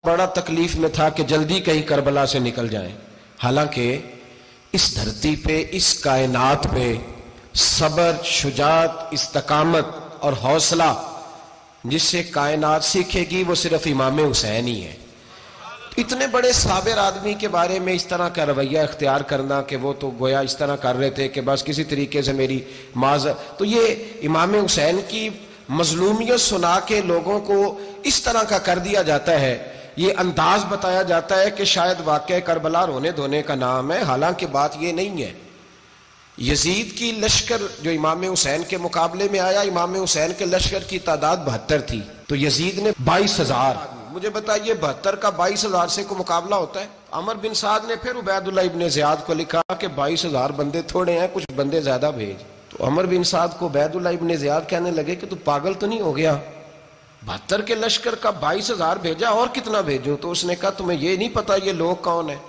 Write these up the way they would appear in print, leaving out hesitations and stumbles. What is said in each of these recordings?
بڑا تکلیف میں تھا کہ جلدی کہیں کربلا سے نکل جائیں، حالانکہ اس دھرتی پہ، اس کائنات پہ صبر، شجاعت، استقامت اور حوصلہ جس سے کائنات سیکھے گی وہ صرف امام حسین ہی ہے۔ اتنے بڑے صابر آدمی کے بارے میں اس طرح کا رویہ اختیار کرنا کہ وہ تو گویا اس طرح کر رہے تھے کہ بس کسی طریقے سے میری تو یہ امام حسین کی مظلومیت سنا کے لوگوں کو اس طرح کا کر دیا جاتا ہے، یہ انداز بتایا جاتا ہے کہ شاید واقعہ کربلا رونے دھونے کا نام ہے، حالانکہ بات یہ نہیں ہے۔ یزید کی لشکر جو امام حسین کے مقابلے میں آیا، امام حسین کے لشکر کی تعداد 72 تھی، تو یزید نے 22,000۔ مجھے بتائیے 72 کا 22,000 سے کوئی مقابلہ ہوتا ہے؟ عمر بن سعد نے پھر عبید اللہ ابن زیاد کو لکھا کہ 22,000 بندے تھوڑے ہیں، کچھ بندے زیادہ بھیج۔ تو عمر بن سعد کو عبید اللہ ابن زیاد کہنے لگے کہ تو پاگل تو نہیں ہو گیا، 72 کے لشکر کا 22,000 بھیجا، اور کتنا بھیجو؟ تو اس نے کہا تمہیں یہ نہیں پتا یہ لوگ کون ہیں؟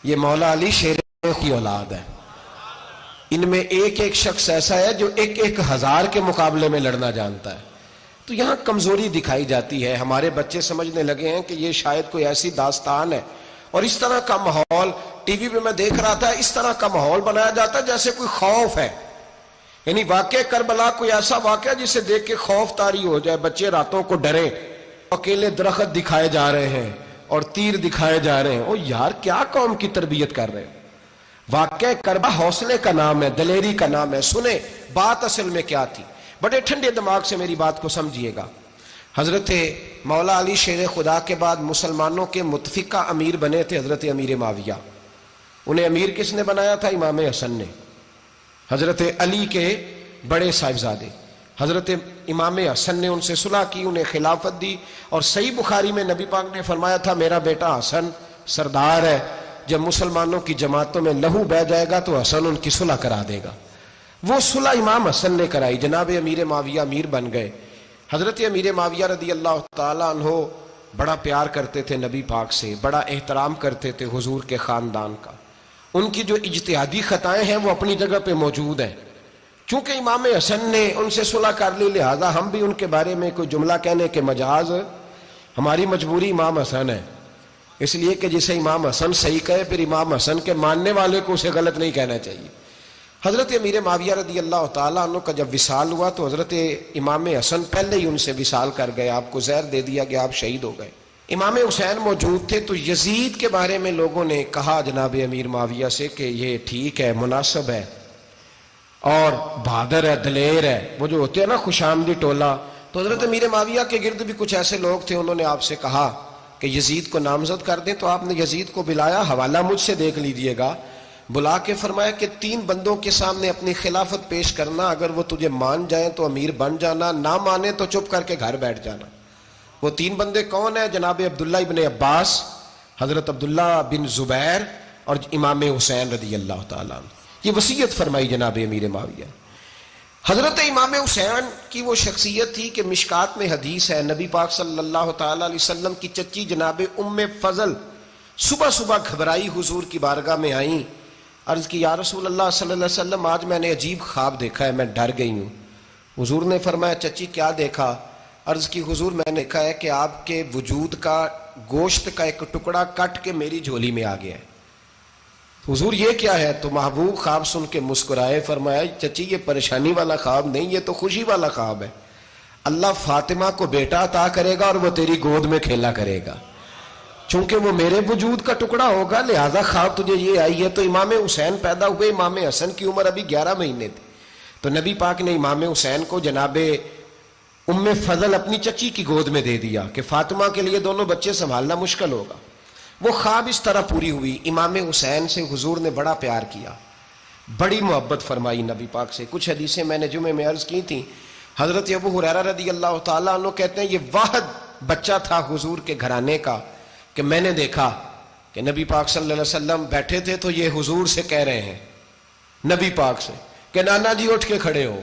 یہ مولا علی شیر کی اولاد ہے، ان میں ایک ایک شخص ایسا ہے جو 1,000 کے مقابلے میں لڑنا جانتا ہے۔ تو یہاں کمزوری دکھائی جاتی ہے، ہمارے بچے سمجھنے لگے ہیں کہ یہ شاید کوئی ایسی داستان ہے، اور اس طرح کا ماحول ٹی وی پہ میں دیکھ رہا تھا، اس طرح کا ماحول بنایا جاتا ہے جیسے کوئی خوف ہے، یعنی واقع کربلا کوئی ایسا واقعہ جسے دیکھ کے خوف طاری ہو جائے، بچے راتوں کو ڈریں، اکیلے درخت دکھائے جا رہے ہیں اور تیر دکھائے جا رہے ہیں۔ او یار کیا قوم کی تربیت کر رہے ہیں؟ واقعہ کربلا حوصلے کا نام ہے، دلیری کا نام ہے۔ سنیں بات اصل میں کیا تھی، بڑے ٹھنڈے دماغ سے میری بات کو سمجھیے گا۔ حضرت مولا علی شیر خدا کے بعد مسلمانوں کے متفقہ امیر بنے تھے حضرت امیر معاویہ۔ انہیں امیر کس نے بنایا تھا؟ امام حسن نے، حضرت علی کے بڑے صاحبزادے۔ حضرت امام حسن نے ان سے صلح کی، انہیں خلافت دی، اور صحیح بخاری میں نبی پاک نے فرمایا تھا میرا بیٹا حسن سردار ہے، جب مسلمانوں کی جماعتوں میں لہو بہ جائے گا تو حسن ان کی صلح کرا دے گا۔ وہ صلح امام حسن نے کرائی، جناب امیر معاویہ امیر بن گئے۔ حضرت امیر معاویہ رضی اللہ تعالیٰ عنہ بڑا پیار کرتے تھے نبی پاک سے، بڑا احترام کرتے تھے حضور کے خاندان کا۔ ان کی جو اجتہادی خطائیں ہیں وہ اپنی جگہ پہ موجود ہیں، چونکہ امام حسن نے ان سے صلح کر لی، لہذا ہم بھی ان کے بارے میں کوئی جملہ کہنے کے مجاز، ہماری مجبوری امام حسن ہے، اس لیے کہ جسے امام حسن صحیح کہے پھر امام حسن کے ماننے والے کو اسے غلط نہیں کہنا چاہیے۔ حضرت امیر معاویہ رضی اللہ تعالیٰ عنہ کا جب وصال ہوا تو حضرت امام حسن پہلے ہی ان سے وصال کر گئے، آپ کو زہر دے دیا گیا، آپ شہید ہو گئے۔ امام حسین موجود تھے، تو یزید کے بارے میں لوگوں نے کہا جناب امیر معاویہ سے کہ یہ ٹھیک ہے، مناسب ہے، اور بہادر ہے، دلیر ہے، وہ جو ہوتے ہیں نا خوش آمدی ٹولہ۔ تو حضرت امیر معاویہ کے گرد بھی کچھ ایسے لوگ تھے، انہوں نے آپ سے کہا کہ یزید کو نامزد کر دیں، تو آپ نے یزید کو بلایا، حوالہ مجھ سے دیکھ لیجئے گا، بلا کے فرمایا کہ 3 بندوں کے سامنے اپنی خلافت پیش کرنا، اگر وہ تجھے مان جائیں تو امیر بن جانا، نہ مانے تو چپ کر کے گھر بیٹھ جانا۔ وہ 3 بندے کون ہیں؟ جناب عبداللہ ابن عباس، حضرت عبداللہ بن زبیر، اور امام حسین رضی اللہ تعالیٰ عنہ۔ یہ وصیت فرمائی جناب امیر معاویہ۔ حضرت امام حسین کی وہ شخصیت تھی کہ مشکات میں حدیث ہے، نبی پاک صلی اللہ تعالیٰ علیہ وسلم کی چچی جناب ام فضل صبح صبح گھبرائی حضور کی بارگاہ میں آئیں، عرض کی یا رسول اللہ صلی اللہ علیہ وسلم آج میں نے عجیب خواب دیکھا ہے، میں ڈر گئی ہوں۔ حضور نے فرمایا چچی کیا دیکھا؟ عرض کی حضور میں نے دیکھا ہے کہ آپ کے وجود کا گوشت کا ایک ٹکڑا کٹ کے میری جھولی میں آ گیا ہے۔ حضور یہ کیا ہے؟ تو محبوب خواب سن کے مسکرائے، فرمایا چچی یہ پریشانی والا خواب نہیں، یہ تو خوشی والا خواب ہے، اللہ فاطمہ کو بیٹا عطا کرے گا اور وہ تیری گود میں کھیلا کرے گا، چونکہ وہ میرے وجود کا ٹکڑا ہوگا لہذا خواب تجھے یہ آئی ہے۔ تو امام حسین پیدا ہوئے، امام حسن کی عمر ابھی 11 مہینے تھی، تو نبی پاک نے امام حسین کو جناب ام فضل اپنی چچی کی گود میں دے دیا کہ فاطمہ کے لیے دونوں بچے سنبھالنا مشکل ہوگا۔ وہ خواب اس طرح پوری ہوئی۔ امام حسین سے حضور نے بڑا پیار کیا، بڑی محبت فرمائی نبی پاک سے۔ کچھ حدیثیں میں نے جمعے میں عرض کی تھیں، حضرت ابو ہریرہ رضی اللہ تعالیٰ عنہ کہتے ہیں یہ واحد بچہ تھا حضور کے گھرانے کا کہ میں نے دیکھا کہ نبی پاک صلی اللہ علیہ وسلم بیٹھے تھے تو یہ حضور سے کہہ رہے ہیں، نبی پاک سے کہ نانا جی اٹھ کے کھڑے ہو،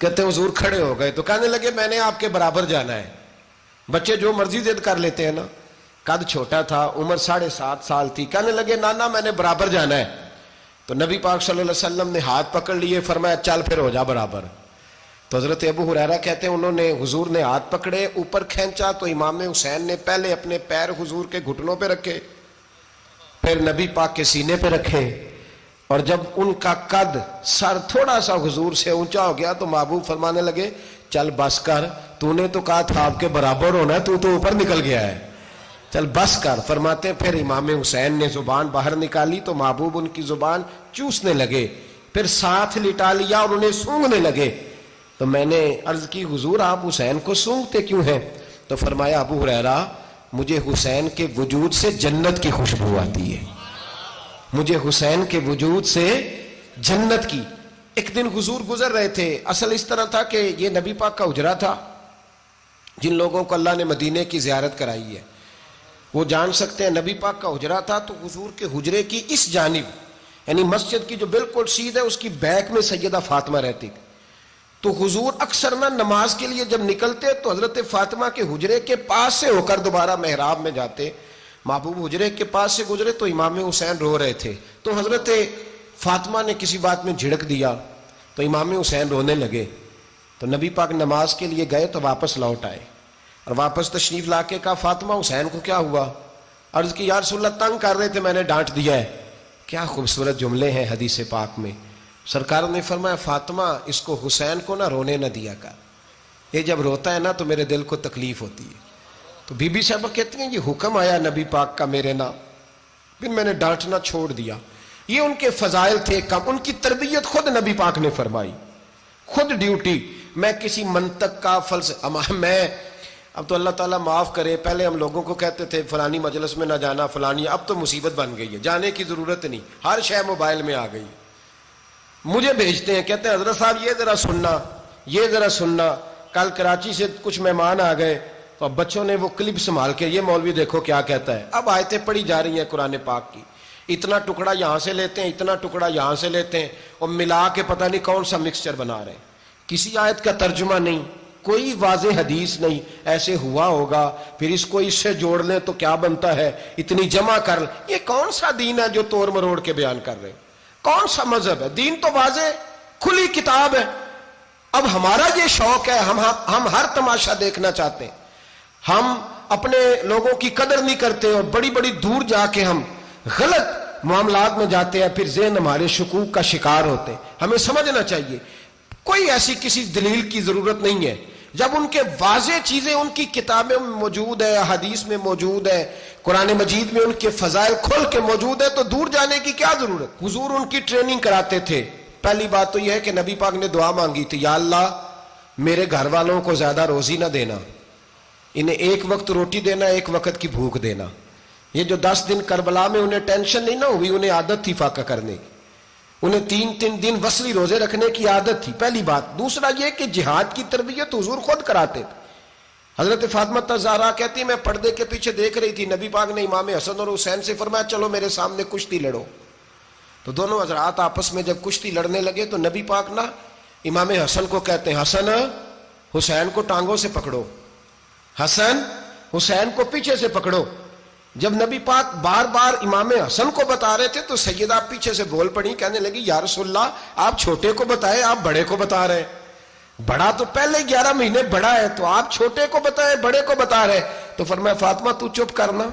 کہتے ہیں حضور کھڑے ہو گئے، تو کہنے لگے میں نے آپ کے برابر جانا ہے۔ بچے جو مرضی ضد کر لیتے ہیں نا، قد چھوٹا تھا، عمر 7.5 سال تھی، کہنے لگے نانا میں نے برابر جانا ہے۔ تو نبی پاک صلی اللہ علیہ وسلم نے ہاتھ پکڑ لیے، فرمایا چل پھر ہو جا برابر۔ تو حضرت ابو ہریرہ کہتے ہیں انہوں نے حضور نے ہاتھ پکڑے اوپر کھینچا تو امام حسین نے پہلے اپنے پیر حضور کے گھٹنوں پہ رکھے، پھر نبی پاک کے سینے پہ رکھے، اور جب ان کا قد سر تھوڑا سا حضور سے اونچا ہو گیا تو محبوب فرمانے لگے چل بس کر، تو نے تو کہا تھا آپ کے برابر ہونا ہے، تو اوپر نکل گیا ہے، چل بس کر۔ فرماتے ہیں پھر امام حسین نے زبان باہر نکالی تو محبوب ان کی زبان چوسنے لگے، پھر ساتھ لٹا لیا اور انہیں سونگھنے لگے۔ تو میں نے عرض کی حضور آپ حسین کو سونگھتے کیوں ہیں؟ تو فرمایا ابو ہریرہ مجھے حسین کے وجود سے جنت کی خوشبو آتی ہے، مجھے حسین کے وجود سے جنت کی۔ ایک دن حضور گزر رہے تھے، اصل اس طرح تھا کہ یہ نبی پاک کا حجرہ تھا، جن لوگوں کو اللہ نے مدینے کی زیارت کرائی ہے وہ جان سکتے ہیں نبی پاک کا حجرہ تھا۔ تو حضور کے حجرے کی اس جانب یعنی مسجد کی جو بالکل سیدھ ہے اس کی بیک میں سیدہ فاطمہ رہتی، تو حضور اکثر نہ نماز کے لیے جب نکلتے تو حضرت فاطمہ کے حجرے کے پاس سے ہو کر دوبارہ محراب میں جاتے۔ محبوب حجرے کے پاس سے گزرے تو امام حسین رو رہے تھے، تو حضرت فاطمہ نے کسی بات میں جھڑک دیا تو امام حسین رونے لگے، تو نبی پاک نماز کے لیے گئے تو واپس لوٹ آئے اور واپس تشریف لا کے کہا فاطمہ حسین کو کیا ہوا؟ عرض کی یا رسول اللہ تنگ کر رہے تھے میں نے ڈانٹ دیا ہے۔ کیا خوبصورت جملے ہیں حدیث پاک میں، سرکار نے فرمایا فاطمہ اس کو حسین کو نہ رونے نہ دیا کر، یہ جب روتا ہے نا تو میرے دل کو تکلیف ہوتی ہے۔ تو بی بی صاحبہ کہتی ہیں یہ حکم آیا نبی پاک کا میرے نام، پھر میں نے ڈانٹنا چھوڑ دیا۔ یہ ان کے فضائل تھے کم، ان کی تربیت خود نبی پاک نے فرمائی، خود ڈیوٹی۔ میں کسی منطق کا میں اب تو اللہ تعالیٰ معاف کرے، پہلے ہم لوگوں کو کہتے تھے فلانی مجلس میں نہ جانا فلانی، اب تو مصیبت بن گئی ہے، جانے کی ضرورت نہیں، ہر شے موبائل میں آ گئی۔ مجھے بھیجتے ہیں کہتے ہیں حضرت صاحب یہ ذرا سننا، یہ ذرا سننا، کل کراچی سے کچھ مہمان آ گئے تو اب بچوں نے وہ کلپ سنبھال کے یہ مولوی دیکھو کیا کہتا ہے، اب آیتیں پڑھی جا رہی ہیں قرآن پاک کی، اتنا ٹکڑا یہاں سے لیتے ہیں اتنا ٹکڑا یہاں سے لیتے ہیں اور ملا کے پتہ نہیں کون سا مکسچر بنا رہے ہیں، کسی آیت کا ترجمہ نہیں، کوئی واضح حدیث نہیں، ایسے ہوا ہوگا پھر اس کو اس سے جوڑ لیں تو کیا بنتا ہے، اتنی جمع کر لیں۔ یہ کون سا دین ہے جو توڑ مروڑ کے بیان کر رہے ہیں؟ کون سا مذہب ہے؟ دین تو واضح کھلی کتاب ہے۔ اب ہمارا یہ شوق ہے، ہم ہر تماشا دیکھنا چاہتے ہیں، ہم اپنے لوگوں کی قدر نہیں کرتے اور بڑی بڑی دور جا کے ہم غلط معاملات میں جاتے ہیں، پھر ذہن ہمارے شکوک کا شکار ہوتے ہیں۔ ہمیں سمجھنا چاہیے کوئی ایسی کسی دلیل کی ضرورت نہیں ہے، جب ان کے واضح چیزیں ان کی کتابیں میں موجود ہے، حدیث میں موجود ہے، قرآن مجید میں ان کے فضائل کھل کے موجود ہے، تو دور جانے کی کیا ضرورت؟ حضور ان کی ٹریننگ کراتے تھے۔ پہلی بات تو یہ ہے کہ نبی پاک نے دعا مانگی تھی، یا اللہ میرے گھر والوں کو زیادہ روزی نہ دینا، انہیں ایک وقت روٹی دینا، ایک وقت کی بھوک دینا۔ یہ جو 10 دن کربلا میں انہیں ٹینشن نہیں نہ ہوئی، انہیں عادت تھی فاقہ کرنے کی، انہیں 3 دن وصلی روزے رکھنے کی عادت تھی، پہلی بات۔ دوسرا یہ کہ جہاد کی تربیت حضور خود کراتے تھے۔ حضرت فاطمہ الزہرا کہتی ہے میں پردے کے پیچھے دیکھ رہی تھی، نبی پاک نے امام حسن اور حسین سے فرمایا چلو میرے سامنے کشتی لڑو، تو دونوں حضرات آپس میں جب کشتی لڑنے لگے تو نبی پاک نا امام حسن کو کہتے ہیں حسن حسین کو ٹانگوں سے پکڑو، حسن حسین کو پیچھے سے پکڑو۔ جب نبی پاک بار بار امام حسن کو بتا رہے تھے تو سیدہ پیچھے سے بول پڑی، کہنے لگی یا رسول اللہ آپ چھوٹے کو بتائے، آپ بڑے کو بتا رہے ہیں، بڑا تو پہلے 11 مہینے بڑا ہے، تو آپ چھوٹے کو بتائے بڑے کو بتا رہے۔ تو فرمایا فاطمہ تو چپ کرنا،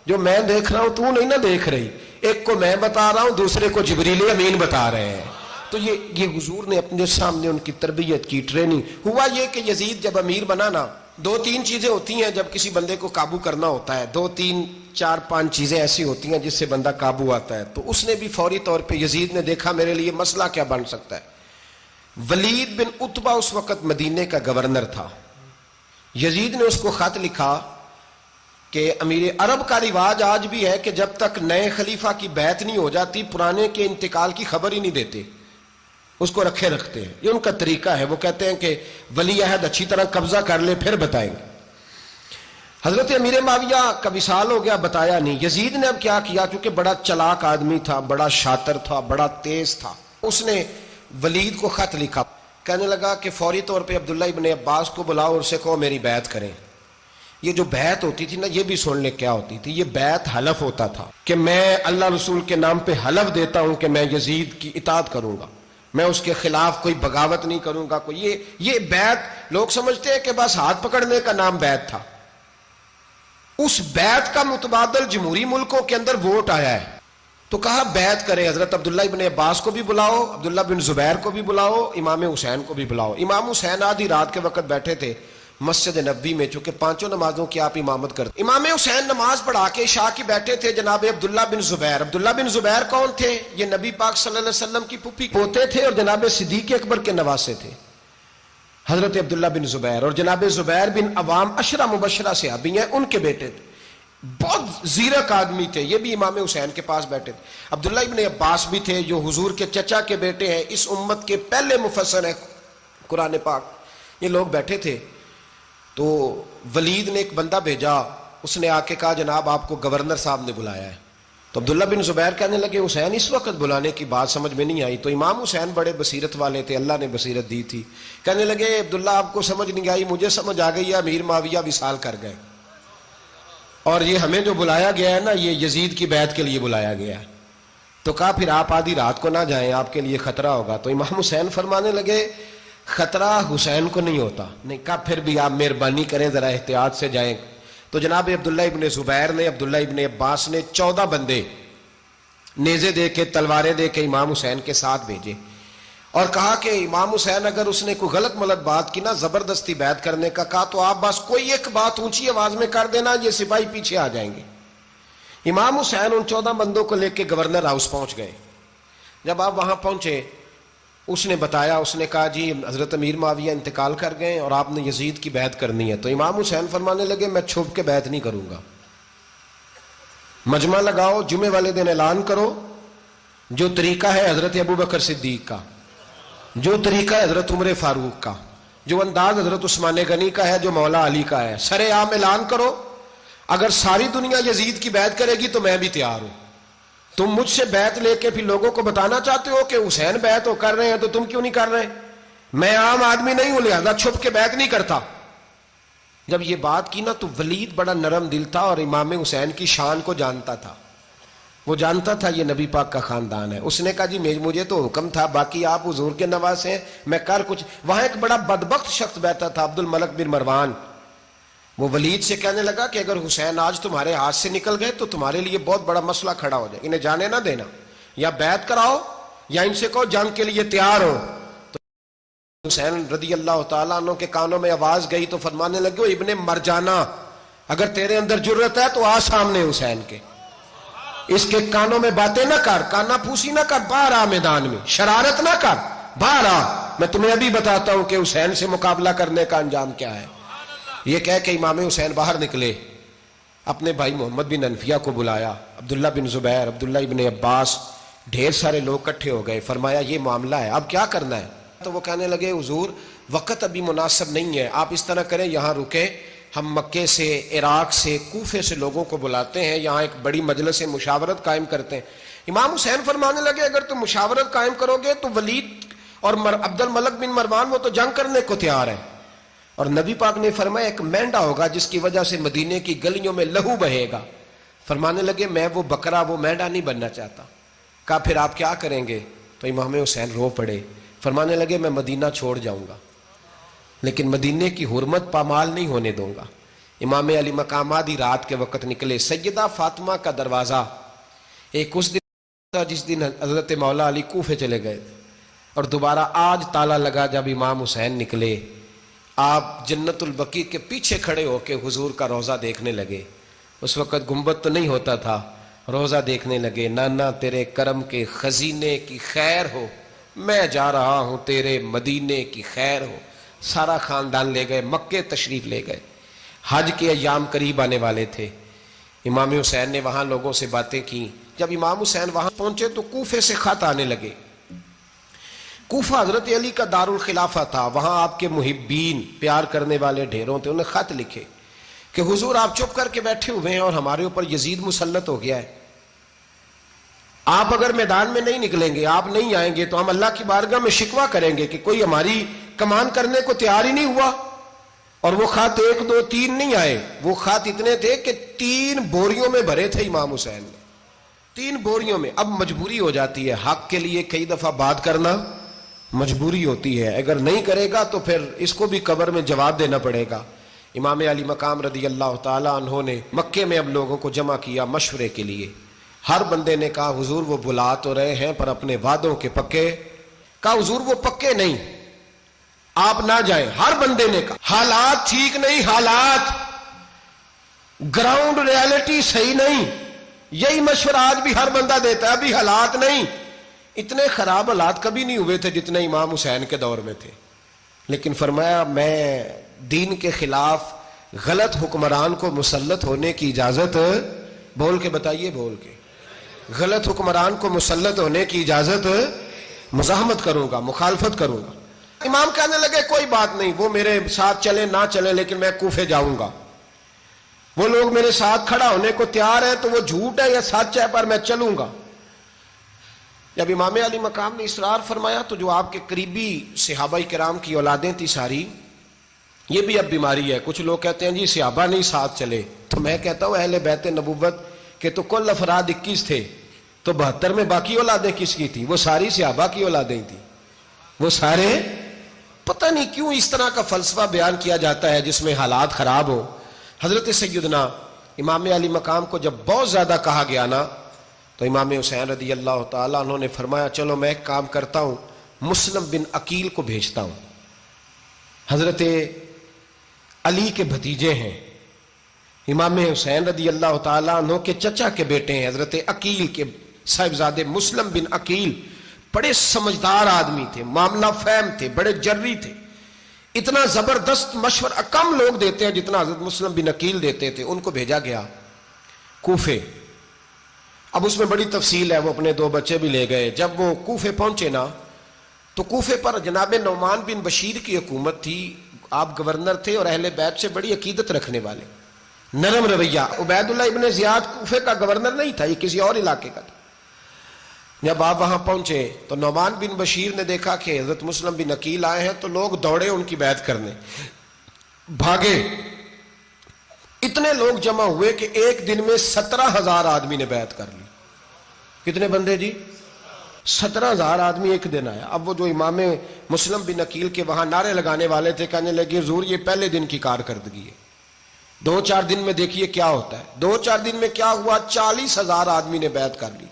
جو میں دیکھ رہا ہوں تو نہیں نہ دیکھ رہی، ایک کو میں بتا رہا ہوں دوسرے کو جبریل امین بتا رہے ہیں۔ تو یہ حضور نے اپنے سامنے ان کی تربیت کی، ٹریننگ۔ ہوا یہ کہ یزید جب امیر بنا نا، 2-3 چیزیں ہوتی ہیں جب کسی بندے کو قابو کرنا ہوتا ہے، 2-3-4-5 چیزیں ایسی ہوتی ہیں جس سے بندہ قابو آتا ہے۔ تو اس نے بھی فوری طور پہ یزید نے دیکھا میرے لیے مسئلہ کیا بن سکتا ہے۔ ولید بن عتبہ اس وقت مدینے کا گورنر تھا، یزید نے اس کو خط لکھا کہ امیر عرب کا رواج آج بھی ہے کہ جب تک نئے خلیفہ کی بیعت نہیں ہو جاتی پرانے کے انتقال کی خبر ہی نہیں دیتے، اس کو رکھے رکھتے ہیں، یہ ان کا طریقہ ہے۔ وہ کہتے ہیں کہ ولی عہد اچھی طرح قبضہ کر لے پھر بتائیں گے۔ حضرت امیر معاویہ کا وصال ہو گیا، بتایا نہیں۔ یزید نے اب کیا کیا، کیونکہ بڑا چلاک آدمی تھا، بڑا شاطر تھا، بڑا تیز تھا، اس نے ولید کو خط لکھا، کہنے لگا کہ فوری طور پہ عبداللہ ابن عباس کو بلاؤ اور اسے کہو میری بیعت کریں۔ یہ جو بیعت ہوتی تھی نا، یہ بھی سن لے کیا ہوتی تھی، یہ بیعت حلف ہوتا تھا کہ میں اللہ رسول کے نام پہ حلف دیتا ہوں کہ میں یزید کی اطاعت کروں گا، میں اس کے خلاف کوئی بغاوت نہیں کروں گا. کوئی یہ بیعت لوگ سمجھتے ہیں کہ بس ہاتھ پکڑنے کا نام بیعت تھا. اس بیعت کا متبادل جمہوری ملکوں کے اندر ووٹ آیا ہے. تو کہا بیعت کرے. حضرت عبداللہ ابن عباس کو بھی بلاؤ, عبداللہ بن زبیر کو بھی بلاؤ, امام حسین کو بھی بلاؤ. امام حسین آدھی رات کے وقت بیٹھے تھے مسجد نبوی میں, چونکہ پانچوں نمازوں کی آپ امامت کرتے. امام حسین نماز پڑھا کے عشاء کی بیٹھے تھے. جناب عبداللہ بن زبیر, عبداللہ بن زبیر کون تھے؟ یہ نبی پاک صلی اللہ علیہ وسلم کی پھوپھی پوتے تھے اور جناب صدیق اکبر کے نواسے تھے حضرت عبداللہ بن زبیر. اور جناب زبیر بن عوام عشرہ مبشرہ صحابی ہیں, ان کے بیٹے تھے. بہت زیرک آدمی تھے. یہ بھی امام حسین کے پاس بیٹھے تھے. عبداللہ ابن عباس بھی تھے جو حضور کے چچا کے بیٹے ہیں, اس امت کے پہلے مفسر ہیں قرآن پاک. یہ لوگ بیٹھے تھے. تو ولید نے ایک بندہ بھیجا, اس نے آ کے کہا جناب آپ کو گورنر صاحب نے بلایا ہے. تو عبداللہ بن زبیر کہنے لگے حسین اس وقت بلانے کی بات سمجھ میں نہیں آئی. تو امام حسین بڑے بصیرت والے تھے, اللہ نے بصیرت دی تھی. کہنے لگے عبداللہ آپ کو سمجھ نہیں آئی, مجھے سمجھ آ گئی ہے, امیر معاویہ وصال کر گئے اور یہ ہمیں جو بلایا گیا ہے نا یہ یزید کی بیعت کے لیے بلایا گیا ہے. تو کہا پھر آپ آدھی رات کو نہ جائیں, آپ کے لیے خطرہ ہوگا. تو امام حسین فرمانے لگے خطرہ حسین کو نہیں ہوتا. نہیں کہا پھر بھی آپ مہربانی کریں ذرا احتیاط سے جائیں. تو جناب عبداللہ ابن زبیر نے, عبداللہ ابن عباس نے 14 بندے نیزے دے کے تلواریں دے کے امام حسین کے ساتھ بھیجے اور کہا کہ امام حسین اگر اس نے کوئی غلط ملت بات کی نا, زبردستی بیعت کرنے کا کہا, تو آپ بس کوئی ایک بات اونچی آواز میں کر دینا, یہ سپاہی پیچھے آ جائیں گے. امام حسین ان 14 بندوں کو لے کے گورنر ہاؤس پہنچ گئے. جب آپ وہاں پہنچے اس نے بتایا, اس نے کہا جی حضرت امیر معاویہ انتقال کر گئے اور آپ نے یزید کی بیعت کرنی ہے. تو امام حسین فرمانے لگے میں چھپ کے بیعت نہیں کروں گا, مجمع لگاؤ, جمعے والے دن اعلان کرو. جو طریقہ ہے حضرت ابو بکر صدیق کا, جو طریقہ ہے حضرت عمر فاروق کا, جو انداز حضرت عثمان غنی کا ہے, جو مولا علی کا ہے, سر عام اعلان کرو. اگر ساری دنیا یزید کی بیعت کرے گی تو میں بھی تیار ہوں. تم مجھ سے بیعت لے کے پھر لوگوں کو بتانا چاہتے ہو کہ حسین بیعت ہو کر رہے ہیں تو تم کیوں نہیں کر رہے؟ میں عام آدمی نہیں ہوں, لہذا چھپ کے بیعت نہیں کرتا. جب یہ بات کی نا تو ولید بڑا نرم دل تھا اور امام حسین کی شان کو جانتا تھا. وہ جانتا تھا یہ نبی پاک کا خاندان ہے. اس نے کہا جی مجھے تو حکم تھا, باقی آپ حضور کے نواسے ہیں, میں کر کچھ. وہاں ایک بڑا بدبخت شخص بیٹھا تھا عبد الملک بن مروان. وہ ولید سے کہنے لگا کہ اگر حسین آج تمہارے ہاتھ سے نکل گئے تو تمہارے لیے بہت بڑا مسئلہ کھڑا ہو جائے, انہیں جانے نہ دینا, یا بیعت کراؤ یا ان سے کہو جنگ کے لیے تیار ہو. تو حسین رضی اللہ تعالیٰ عنہ کے کانوں میں آواز گئی تو فرمانے لگے ابن مرجانہ اگر تیرے اندر جرت ہے تو آ سامنے حسین کے, اس کے کانوں میں باتیں نہ کر, کانا پھوسی نہ کر, باہر آ میدان میں, شرارت نہ کر, باہر آ, میں تمہیں ابھی بتاتا ہوں کہ حسین سے مقابلہ کرنے کا انجام کیا ہے. یہ کہہ کہ امام حسین باہر نکلے, اپنے بھائی محمد بن انفیہ کو بلایا, عبداللہ بن زبیر, عبداللہ ابن عباس, ڈھیر سارے لوگ اکٹھے ہو گئے. فرمایا یہ معاملہ ہے, اب کیا کرنا ہے؟ تو وہ کہنے لگے حضور وقت ابھی مناسب نہیں ہے, آپ اس طرح کریں یہاں رکے, ہم مکے سے, عراق سے, کوفے سے لوگوں کو بلاتے ہیں, یہاں ایک بڑی مجلس مشاورت قائم کرتے ہیں. امام حسین فرمانے لگے اگر تم مشاورت قائم کرو گے تو ولید اور عبد الملک بن مروان وہ تو جنگ کرنے کو تیار ہے, اور نبی پاک نے فرمایا ایک مینڈا ہوگا جس کی وجہ سے مدینے کی گلیوں میں لہو بہے گا. فرمانے لگے میں وہ بکرا, وہ مینڈا نہیں بننا چاہتا. کہا پھر آپ کیا کریں گے؟ تو امام حسین رو پڑے, فرمانے لگے میں مدینہ چھوڑ جاؤں گا لیکن مدینے کی حرمت پامال نہیں ہونے دوں گا. امام علی مقام آدھی رات کے وقت نکلے. سیدہ فاطمہ کا دروازہ ایک اس دن تھا جس دن حضرت مولا علی کوفے چلے گئے, اور دوبارہ آج تالا لگا جب امام حسین نکلے. آپ جنت البقیع کے پیچھے کھڑے ہو کے حضور کا روضہ دیکھنے لگے. اس وقت گنبد تو نہیں ہوتا تھا, روضہ دیکھنے لگے. نانا تیرے کرم کے خزینے کی خیر ہو, میں جا رہا ہوں تیرے مدینے کی خیر ہو. سارا خاندان لے گئے, مکے تشریف لے گئے. حج کے ایام قریب آنے والے تھے. امام حسین نے وہاں لوگوں سے باتیں کی. جب امام حسین وہاں پہنچے تو کوفے سے خط آنے لگے. کوفہ حضرت علی کا دارالخلافہ تھا, وہاں آپ کے محبین, پیار کرنے والے ڈھیروں تھے. انہیں خط لکھے کہ حضور آپ چپ کر کے بیٹھے ہوئے ہیں اور ہمارے اوپر یزید مسلط ہو گیا ہے. آپ اگر میدان میں نہیں نکلیں گے, آپ نہیں آئیں گے تو ہم اللہ کی بارگاہ میں شکوہ کریں گے کہ کوئی ہماری کمان کرنے کو تیار ہی نہیں ہوا. اور وہ خط 1 2 3 نہیں آئے, وہ خط اتنے تھے کہ 3 بوریوں میں بھرے تھے امام حسین نے, 3 بوریوں میں. اب مجبوری ہو جاتی ہے حق کے لیے کئی دفعہ بات کرنا مجبوری ہوتی ہے، اگر نہیں کرے گا تو پھر اس کو بھی قبر میں جواب دینا پڑے گا۔ امام علی مقام رضی اللہ تعالیٰ عنہ نے مکے میں اب لوگوں کو جمع کیا مشورے کے لیے۔ ہر بندے نے کہا حضور وہ بلا تو رہے ہیں پر اپنے وعدوں کے پکے۔ کہا حضور وہ پکے نہیں، آپ نہ جائیں۔ ہر بندے نے کہا حالات ٹھیک نہیں، حالات گراؤنڈ ریالٹی صحیح نہیں۔ یہی مشورہ آج بھی ہر بندہ دیتا ہے، ابھی حالات نہیں۔ اتنے خراب حالات کبھی نہیں ہوئے تھے جتنے امام حسین کے دور میں تھے، لیکن فرمایا میں دین کے خلاف غلط حکمران کو مسلط ہونے کی اجازت، بول کے بتائیے، بول کے، غلط حکمران کو مسلط ہونے کی اجازت، مزاحمت کروں گا، مخالفت کروں گا۔ امام کہنے لگے کوئی بات نہیں، وہ میرے ساتھ چلے نہ چلے لیکن میں کوفے جاؤں گا۔ وہ لوگ میرے ساتھ کھڑا ہونے کو تیار ہے تو وہ جھوٹ ہے یا سچ ہے پر میں چلوں گا۔ جب امام علی مقام نے اصرار فرمایا تو جو آپ کے قریبی صحابہ کرام کی اولادیں تھی ساری، یہ بھی اب بیماری ہے۔ کچھ لوگ کہتے ہیں جی صحابہ نہیں ساتھ چلے، تو میں کہتا ہوں اہل بیت نبوت کے تو کل افراد 21 تھے، تو 72 میں باقی اولادیں کس کی تھی؟ وہ ساری صحابہ کی اولادیں تھیں، وہ سارے۔ پتہ نہیں کیوں اس طرح کا فلسفہ بیان کیا جاتا ہے جس میں حالات خراب ہو۔ حضرت سیدنا امام علی مقام کو جب بہت زیادہ کہا گیا نا تو امام حسین رضی اللہ تعالیٰ انہوں نے فرمایا چلو میں ایک کام کرتا ہوں، مسلم بن عقیل کو بھیجتا ہوں۔ حضرت علی کے بھتیجے ہیں، امام حسین رضی اللہ تعالیٰ عنہ کے چچا کے بیٹے ہیں، حضرت عقیل کے صاحبزادے مسلم بن عقیل۔ بڑے سمجھدار آدمی تھے، معاملہ فہم تھے، بڑے جری تھے، اتنا زبردست مشورہ کم لوگ دیتے ہیں جتنا حضرت مسلم بن عقیل دیتے تھے۔ ان کو بھیجا گیا کوفے۔ اب اس میں بڑی تفصیل ہے، وہ اپنے 2 بچے بھی لے گئے۔ جب وہ کوفے پہنچے نا تو کوفے پر جناب نعمان بن بشیر کی حکومت تھی، آپ گورنر تھے اور اہل بیت سے بڑی عقیدت رکھنے والے، نرم رویہ۔ عبید اللہ ابن زیاد کوفے کا گورنر نہیں تھا، یہ کسی اور علاقے کا تھا۔ جب آپ وہاں پہنچے تو نعمان بن بشیر نے دیکھا کہ حضرت مسلم بن عقیل آئے ہیں تو لوگ دوڑے ان کی بیعت کرنے، بھاگے۔ اتنے لوگ جمع ہوئے کہ ایک دن میں 17,000 آدمی نے بیعت کر لی۔ کتنے بندے جی؟ 17,000 آدمی ایک دن آیا۔ اب وہ جو امام مسلم بن عقیل کے وہاں نعرے لگانے والے تھے کہنے لگے حضور یہ پہلے دن کی کارکردگی ہے، 2-4 دن میں دیکھیے کیا ہوتا ہے۔ 2-4 دن میں کیا ہوا؟ 40,000 آدمی نے بیعت کر لی۔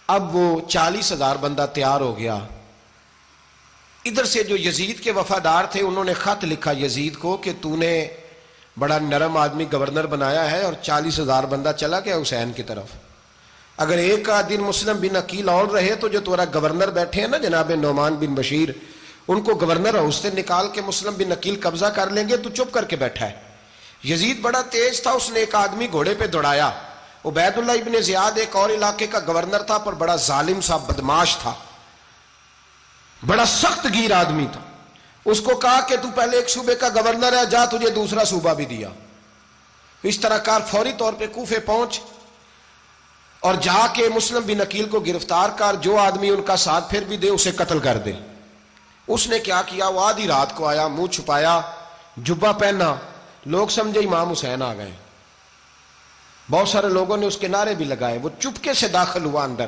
اب وہ 40,000 بندہ تیار ہو گیا۔ ادھر سے جو یزید کے وفادار تھے انہوں نے خط لکھا یزید کو کہ تو نے بڑا نرم آدمی گورنر بنایا ہے اور 40,000 بندہ چلا گیا حسین کی طرف۔ اگر ایک دن مسلم بن عقیل اور رہے تو جو تمہارا گورنر بیٹھے ہیں نا جناب نعمان بن بشیر، ان کو گورنر ہاؤس سے نکال کے مسلم بن عقیل قبضہ کر لیں گے، تو چپ کر کے بیٹھا ہے۔ یزید بڑا تیز تھا، اس نے ایک آدمی گھوڑے پہ دوڑایا۔ عبید اللہ ابن زیاد ایک اور علاقے کا گورنر تھا پر بڑا ظالم سا بدماش تھا، بڑا سخت گیر آدمی تھا۔ اس کو کہا کہ تو پہلے ایک صوبے کا گورنر ہے، جا تجھے دوسرا صوبہ بھی دیا۔ اس طرح کار فوری طور پہ کوفے پہنچ اور جا کے مسلم بن عقیل کو گرفتار کر، جو آدمی ان کا ساتھ پھر بھی دے اسے قتل کر دے۔ اس نے کیا کیا؟ وہ آدھی رات کو آیا، منہ چھپایا، جبہ پہنا، لوگ سمجھے امام حسین آ گئے۔ بہت سارے لوگوں نے اس کے نعرے بھی لگائے۔ وہ چپکے سے داخل ہوا اندر،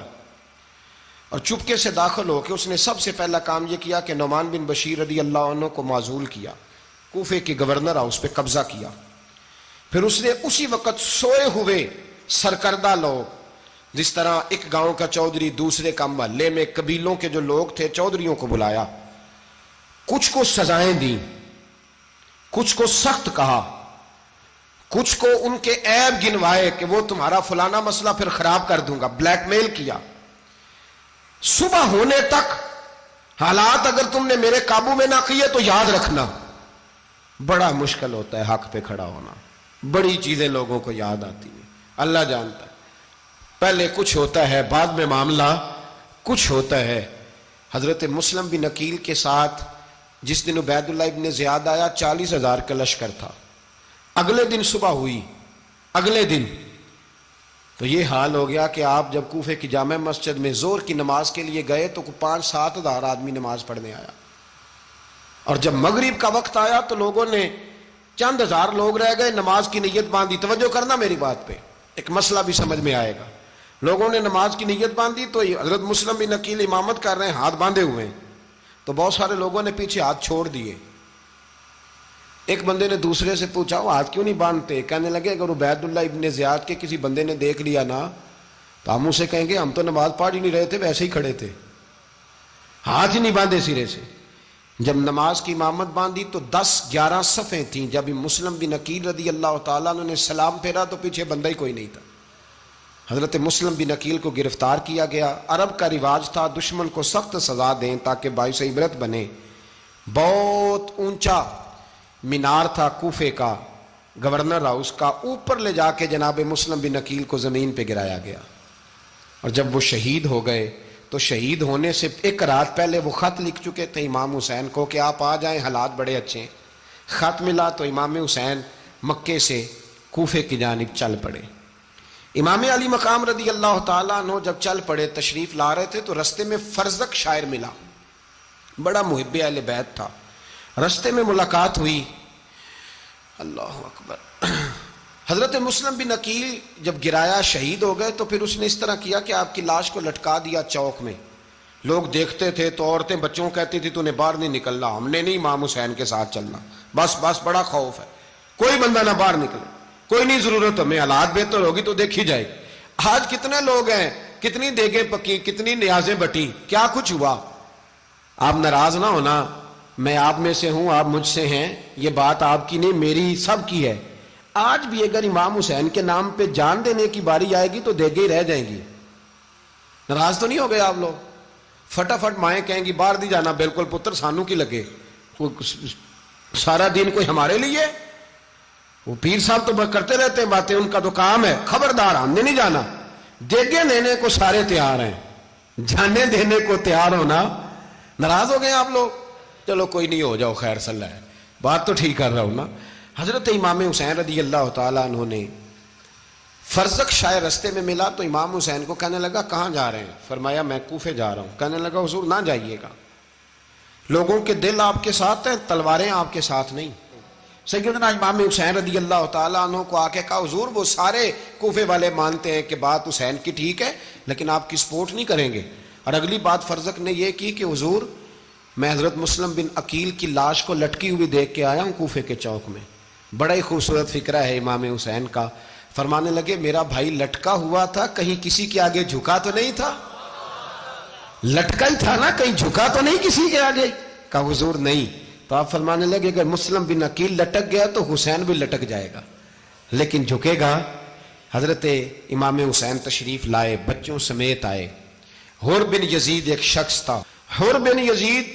اور چپکے سے داخل ہو کے اس نے سب سے پہلا کام یہ کیا کہ نعمان بن بشیر رضی اللہ عنہ کو معزول کیا، کوفے کے گورنر ہاؤس پہ قبضہ کیا۔ پھر اس نے اسی وقت سوئے ہوئے سرکردہ لوگ، جس طرح ایک گاؤں کا چودھری دوسرے کا محلے میں قبیلوں کے جو لوگ تھے چودھریوں کو بلایا، کچھ کو سزائیں دیں، کچھ کو سخت کہا، کچھ کو ان کے عیب گنوائے کہ وہ تمہارا فلانا مسئلہ پھر خراب کر دوں گا، بلیک میل کیا۔ صبح ہونے تک حالات اگر تم نے میرے قابو میں نہ کیے تو یاد رکھنا بڑا مشکل ہوتا ہے حق پہ کھڑا ہونا۔ بڑی چیزیں لوگوں کو یاد آتی ہیں، اللہ جانتا ہے۔ پہلے کچھ ہوتا ہے، بعد میں معاملہ کچھ ہوتا ہے۔ حضرت مسلم بن عقیل کے ساتھ جس دن عبید اللہ ابن زیاد آیا 40,000 کا لشکر تھا۔ اگلے دن صبح ہوئی، اگلے دن تو یہ حال ہو گیا کہ آپ جب کوفے کی جامع مسجد میں زور کی نماز کے لیے گئے تو 5-7 ہزار آدمی نماز پڑھنے آیا، اور جب مغرب کا وقت آیا تو لوگوں نے چند ہزار لوگ رہ گئے، نماز کی نیت باندھی۔ توجہ کرنا میری بات پہ، ایک مسئلہ بھی سمجھ میں آئے گا۔ لوگوں نے نماز کی نیت باندھی تو حضرت مسلم بن عقیل امامت کر رہے ہیں، ہاتھ باندھے ہوئے ہیں، تو بہت سارے لوگوں نے پیچھے ہاتھ چھوڑ دیے. ایک بندے نے دوسرے سے پوچھا وہ ہاتھ کیوں نہیں باندھتے؟ کہنے لگے اگر عبید اللہ ابن زیاد کے کسی بندے نے دیکھ لیا نا تو ہم اسے کہیں گے ہم تو نماز پڑھ ہی نہیں رہے تھے، ویسے ہی کھڑے تھے، ہاتھ ہی نہیں باندھے سرے سے. جب نماز کی امامت باندھی تو 10-11 صفیں تھیں. جب مسلم بن عقیل رضی اللہ تعالیٰ عنہ نے سلام پھیرا تو پیچھے بندہ ہی کوئی نہیں تھا. حضرت مسلم بن عقیل کو گرفتار کیا گیا. عرب کا رواج تھا دشمن کو سخت سزا دیں تاکہ باعث عبرت بنے. بہت اونچا مینار تھا کوفے کا، گورنر ہاؤس کا، اوپر لے جا کے جناب مسلم بن عقیل کو زمین پہ گرایا گیا. اور جب وہ شہید ہو گئے تو شہید ہونے سے ایک رات پہلے وہ خط لکھ چکے تھے امام حسین کو کہ آپ آ جائیں، حالات بڑے اچھے ہیں. خط ملا تو امام حسین مکے سے کوفے کی جانب چل پڑے. امام علی مقام رضی اللہ تعالیٰ عنہ جب چل پڑے تشریف لا رہے تھے تو رستے میں فرزق شاعر ملا، بڑا محب اہل بیت تھا. رستے میں ملاقات ہوئی. اللہ اکبر. حضرت مسلم بن عقیل جب گرایا شہید ہو گئے تو پھر اس نے اس طرح کیا کہ آپ کی لاش کو لٹکا دیا چوک میں. لوگ دیکھتے تھے تو عورتیں بچوں کہتی تھی تو نے باہر نہیں نکلنا، ہم نے نہیں امام حسین کے ساتھ چلنا، بس بڑا خوف ہے، کوئی بندہ نہ باہر نکلے، کوئی نہیں ضرورت ہمیں، حالات بہتر ہوگی تو دیکھی جائے گی. آج کتنے لوگ ہیں، کتنی دیگیں پکی، کتنی نیازیں بٹی، کیا کچھ ہوا. آپ ناراض نہ ہونا، میں آپ میں سے ہوں، آپ مجھ سے ہیں، یہ بات آپ کی نہیں میری سب کی ہے. آج بھی اگر امام حسین کے نام پہ جان دینے کی باری آئے گی تو دیگیں ہی رہ جائیں گی. ناراض تو نہیں ہو گئے آپ لوگ؟ فٹافٹ مائیں کہیں گی باہر دی جانا، بالکل پتر سانو کی لگے، سارا دن کوئی ہمارے لیے. وہ پیر صاحب تو کرتے رہتے ہیں باتیں، ان کا تو کام ہے. خبردار ہم نے نہیں جانا. دیگیں دینے کو سارے تیار ہیں، جانے دینے کو تیار ہونا. ناراض ہو گئے آپ لوگ؟ چلو کوئی نہیں، ہو جاؤ، خیر صلی اللہ ہے، بات تو ٹھیک کر رہا ہوں نا. حضرت امام حسین رضی اللہ تعالیٰ عنہ نے فرزق شاعر رستے میں ملا تو امام حسین کو کہنے لگا کہاں جا رہے ہیں؟ فرمایا میں کوفے جا رہا ہوں. کہنے لگا حضور نہ جائیے گا، لوگوں کے دل آپ کے ساتھ ہیں، تلواریں آپ کے ساتھ نہیں. سیدنا امام حسین رضی اللہ تعالیٰ عنہ کو آ کے کہا حضور وہ سارے کوفے والے مانتے ہیں کہ بات حسین کی ٹھیک ہے لیکن آپ کی سپورٹ نہیں کریں گے. اور اگلی بات فرزق نے یہ کی کہ حضور میں حضرت مسلم بن عقیل کی لاش کو لٹکی ہوئی دیکھ کے آیا ہوں کوفے کے چوک میں. بڑا ہی خوبصورت فکرہ ہے امام حسین کا. فرمانے لگے میرا بھائی لٹکا ہوا تھا، کہیں کسی کے آگے جھکا تو نہیں تھا؟ لٹکا ہی تھا نا، کہیں جھکا تو نہیں کسی کے آگے؟ کہا حضور نہیں. تو آپ فرمانے لگے اگر مسلم بن عقیل لٹک گیا تو حسین بھی لٹک جائے گا، لیکن جھکے گا. حضرت امام حسین تشریف لائے، بچوں سمیت آئے. حر بن یزید ایک شخص تھا. حر بن یزید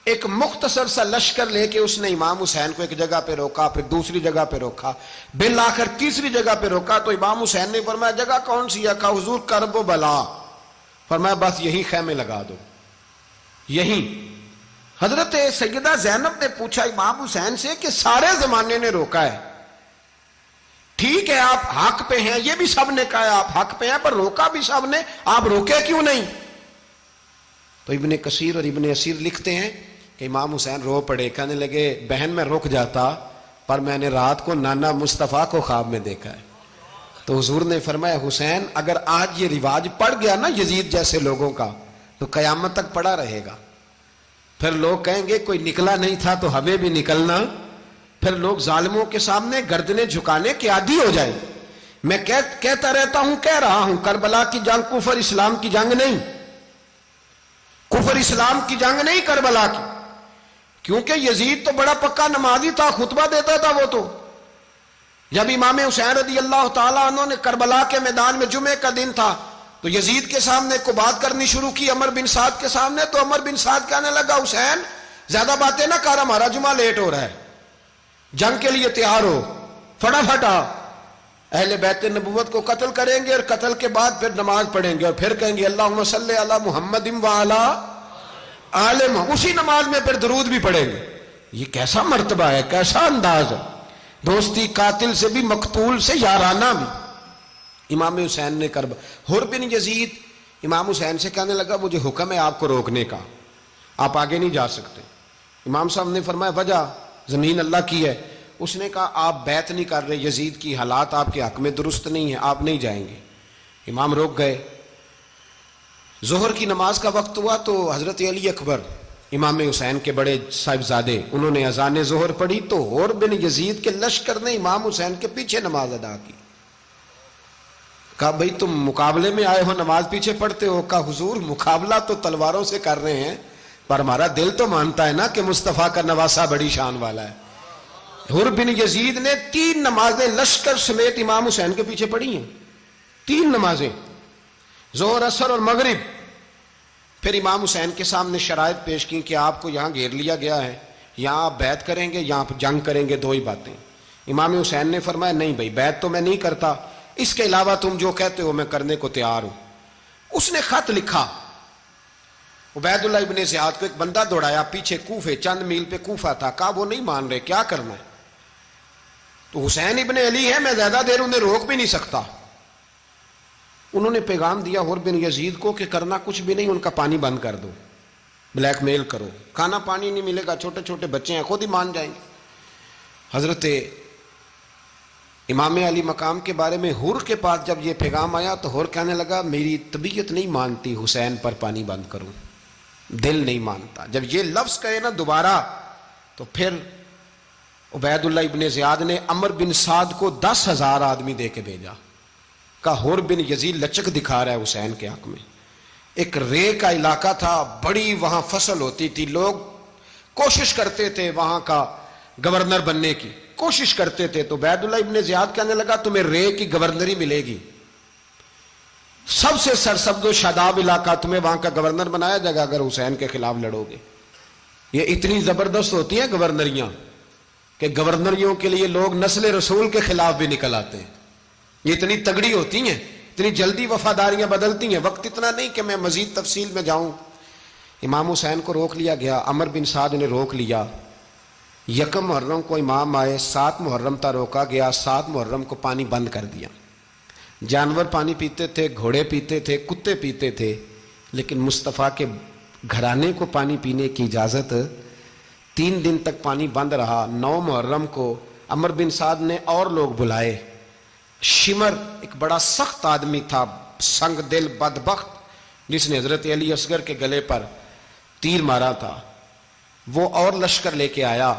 ایک مختصر سا لشکر لے کے اس نے امام حسین کو ایک جگہ پہ روکا، پھر دوسری جگہ پہ روکا، بالآخر تیسری جگہ پہ روکا. تو امام حسین نے فرمایا جگہ کون سی ہے؟ کہا حضور کرب و بلا. فرمایا بس یہی خیمے لگا دو، یہی. حضرت سیدہ زینب نے پوچھا امام حسین سے کہ سارے زمانے نے روکا ہے، ٹھیک ہے آپ حق پہ ہیں، یہ بھی سب نے کہا ہے آپ حق پہ ہیں، پر روکا بھی سب نے، آپ روکے کیوں نہیں؟ تو ابن کثیر اور ابن اسیر لکھتے ہیں کہ امام حسین رو پڑے. کہنے لگے بہن میں رک جاتا پر میں نے رات کو نانا مصطفیٰ کو خواب میں دیکھا ہے. تو حضور نے فرمایا حسین اگر آج یہ رواج پڑ گیا نا یزید جیسے لوگوں کا تو قیامت تک پڑا رہے گا. پھر لوگ کہیں گے کوئی نکلا نہیں تھا تو ہمیں بھی نکلنا. پھر لوگ ظالموں کے سامنے گردنیں جھکانے کے عادی ہو جائیں. میں کہتا رہتا ہوں، کہہ رہا ہوں، کربلا کی جنگ کفر اسلام کی جنگ نہیں، کفر اسلام کی جنگ نہیں کربلا کی. کیونکہ یزید تو بڑا پکا نمازی تھا، خطبہ دیتا تھا. وہ تو جب امام حسین رضی اللہ تعالیٰ عنہ نے کربلا کے میدان میں جمعے کا دن تھا تو یزید کے سامنے کو بات کرنی شروع کی عمر بن سعد کے سامنے. تو عمر بن سعد کہنے لگا حسین زیادہ باتیں نہ کر، ہمارا جمعہ لیٹ ہو رہا ہے، جنگ کے لیے تیار ہو، فٹافٹ آ. اہل بیت نبوت کو قتل کریں گے اور قتل کے بعد پھر نماز پڑھیں گے اور پھر کہیں گے اللہم صلی علی محمد وعلی آل محمد، اسی نماز میں پھر درود بھی پڑھیں گے. یہ کیسا مرتبہ ہے، کیسا انداز ہے. دوستی قاتل سے بھی، مقتول سے یارانہ بھی. امام حسین نے حر بن یزید امام حسین سے کہنے لگا مجھے حکم ہے آپ کو روکنے کا، آپ آگے نہیں جا سکتے. امام صاحب نے فرمایا وجہ؟ زمین اللہ کی ہے. اس نے کہا آپ بیعت نہیں کر رہے، یزید کی حالات آپ کے حق میں درست نہیں ہیں، آپ نہیں جائیں گے. امام روک گئے. ظہر کی نماز کا وقت ہوا تو حضرت علی اکبر امام حسین کے بڑے صاحبزادے، انہوں نے اذان ظہر پڑھی تو حور بن یزید کے لشکر نے امام حسین کے پیچھے نماز ادا کی. کہا بھئی تم مقابلے میں آئے ہو، نماز پیچھے پڑھتے ہو؟ کہا حضور مقابلہ تو تلواروں سے کر رہے ہیں، پر ہمارا دل تو مانتا ہے نا کہ مصطفیٰ کا نواسہ بڑی شان والا ہے. حر بن یزید نے 3 نمازیں لشکر سمیت امام حسین کے پیچھے پڑھی ہیں، 3 نمازیں، ظہر اثر اور مغرب. پھر امام حسین کے سامنے شرائط پیش کی کہ آپ کو یہاں گھیر لیا گیا ہے، یہاں آپ بیعت کریں گے، یہاں جنگ کریں گے، 2 ہی باتیں. امام حسین نے فرمایا نہیں بھائی، بیعت تو میں نہیں کرتا، اس کے علاوہ تم جو کہتے ہو میں کرنے کو تیار ہوں. اس نے خط لکھا، عبید اللہ ابن زیاد کو ایک بندہ دوڑایا پیچھے، کوفے چند میل پہ کوفہ تھا. کہا وہ نہیں مان رہے، کیا کرنا ہے؟ تو حسین ابن علی ہے، میں زیادہ دیر انہیں روک بھی نہیں سکتا. انہوں نے پیغام دیا حر بن یزید کو کہ کرنا کچھ بھی نہیں، ان کا پانی بند کر دو، بلیک میل کرو، کھانا پانی نہیں ملے گا، چھوٹے چھوٹے بچے ہیں، خود ہی مان جائیں گے. حضرت امام علی مقام کے بارے میں حر کے پاس جب یہ پیغام آیا تو حر کہنے لگا میری طبیعت نہیں مانتی حسین پر پانی بند کروں، دل نہیں مانتا. جب یہ لفظ کہے نا دوبارہ تو پھر عبید اللہ ابن زیاد نے عمر بن سعد کو 10,000 آدمی دے کے بھیجا. کہا حر بن یزید لچک دکھا رہا ہے حسین کے حق میں. ایک رے کا علاقہ تھا، بڑی وہاں فصل ہوتی تھی، لوگ کوشش کرتے تھے وہاں کا گورنر بننے کی، کوشش کرتے تھے. تو عبید اللہ ابن زیاد کہنے لگا تمہیں رے کی گورنری ملے گی، سب سے سرسبز و شاداب علاقہ، تمہیں وہاں کا گورنر بنایا جائے گا اگر حسین کے خلاف لڑو گے. یہ اتنی زبردست ہوتی ہیں گورنریاں کہ گورنریوں کے لیے لوگ نسل رسول کے خلاف بھی نکل آتے ہیں. یہ اتنی تگڑی ہوتی ہیں، اتنی جلدی وفاداریاں بدلتی ہیں. وقت اتنا نہیں کہ میں مزید تفصیل میں جاؤں. امام حسین کو روک لیا گیا، عمر بن سعد نے روک لیا. 1 محرم کو امام آئے، 7 محرم تا روکا گیا، 7 محرم کو پانی بند کر دیا. جانور پانی پیتے تھے، گھوڑے پیتے تھے، کتے پیتے تھے، لیکن مصطفیٰ کے گھرانے کو پانی پینے کی اجازت. 3 دن تک پانی بند رہا. 9 محرم کو عمر بن سعد نے اور لوگ بلائے. شمر ایک بڑا سخت آدمی تھا، سنگ دل بدبخت، جس نے حضرت علی اصغر کے گلے پر تیر مارا تھا، وہ اور لشکر لے کے آیا.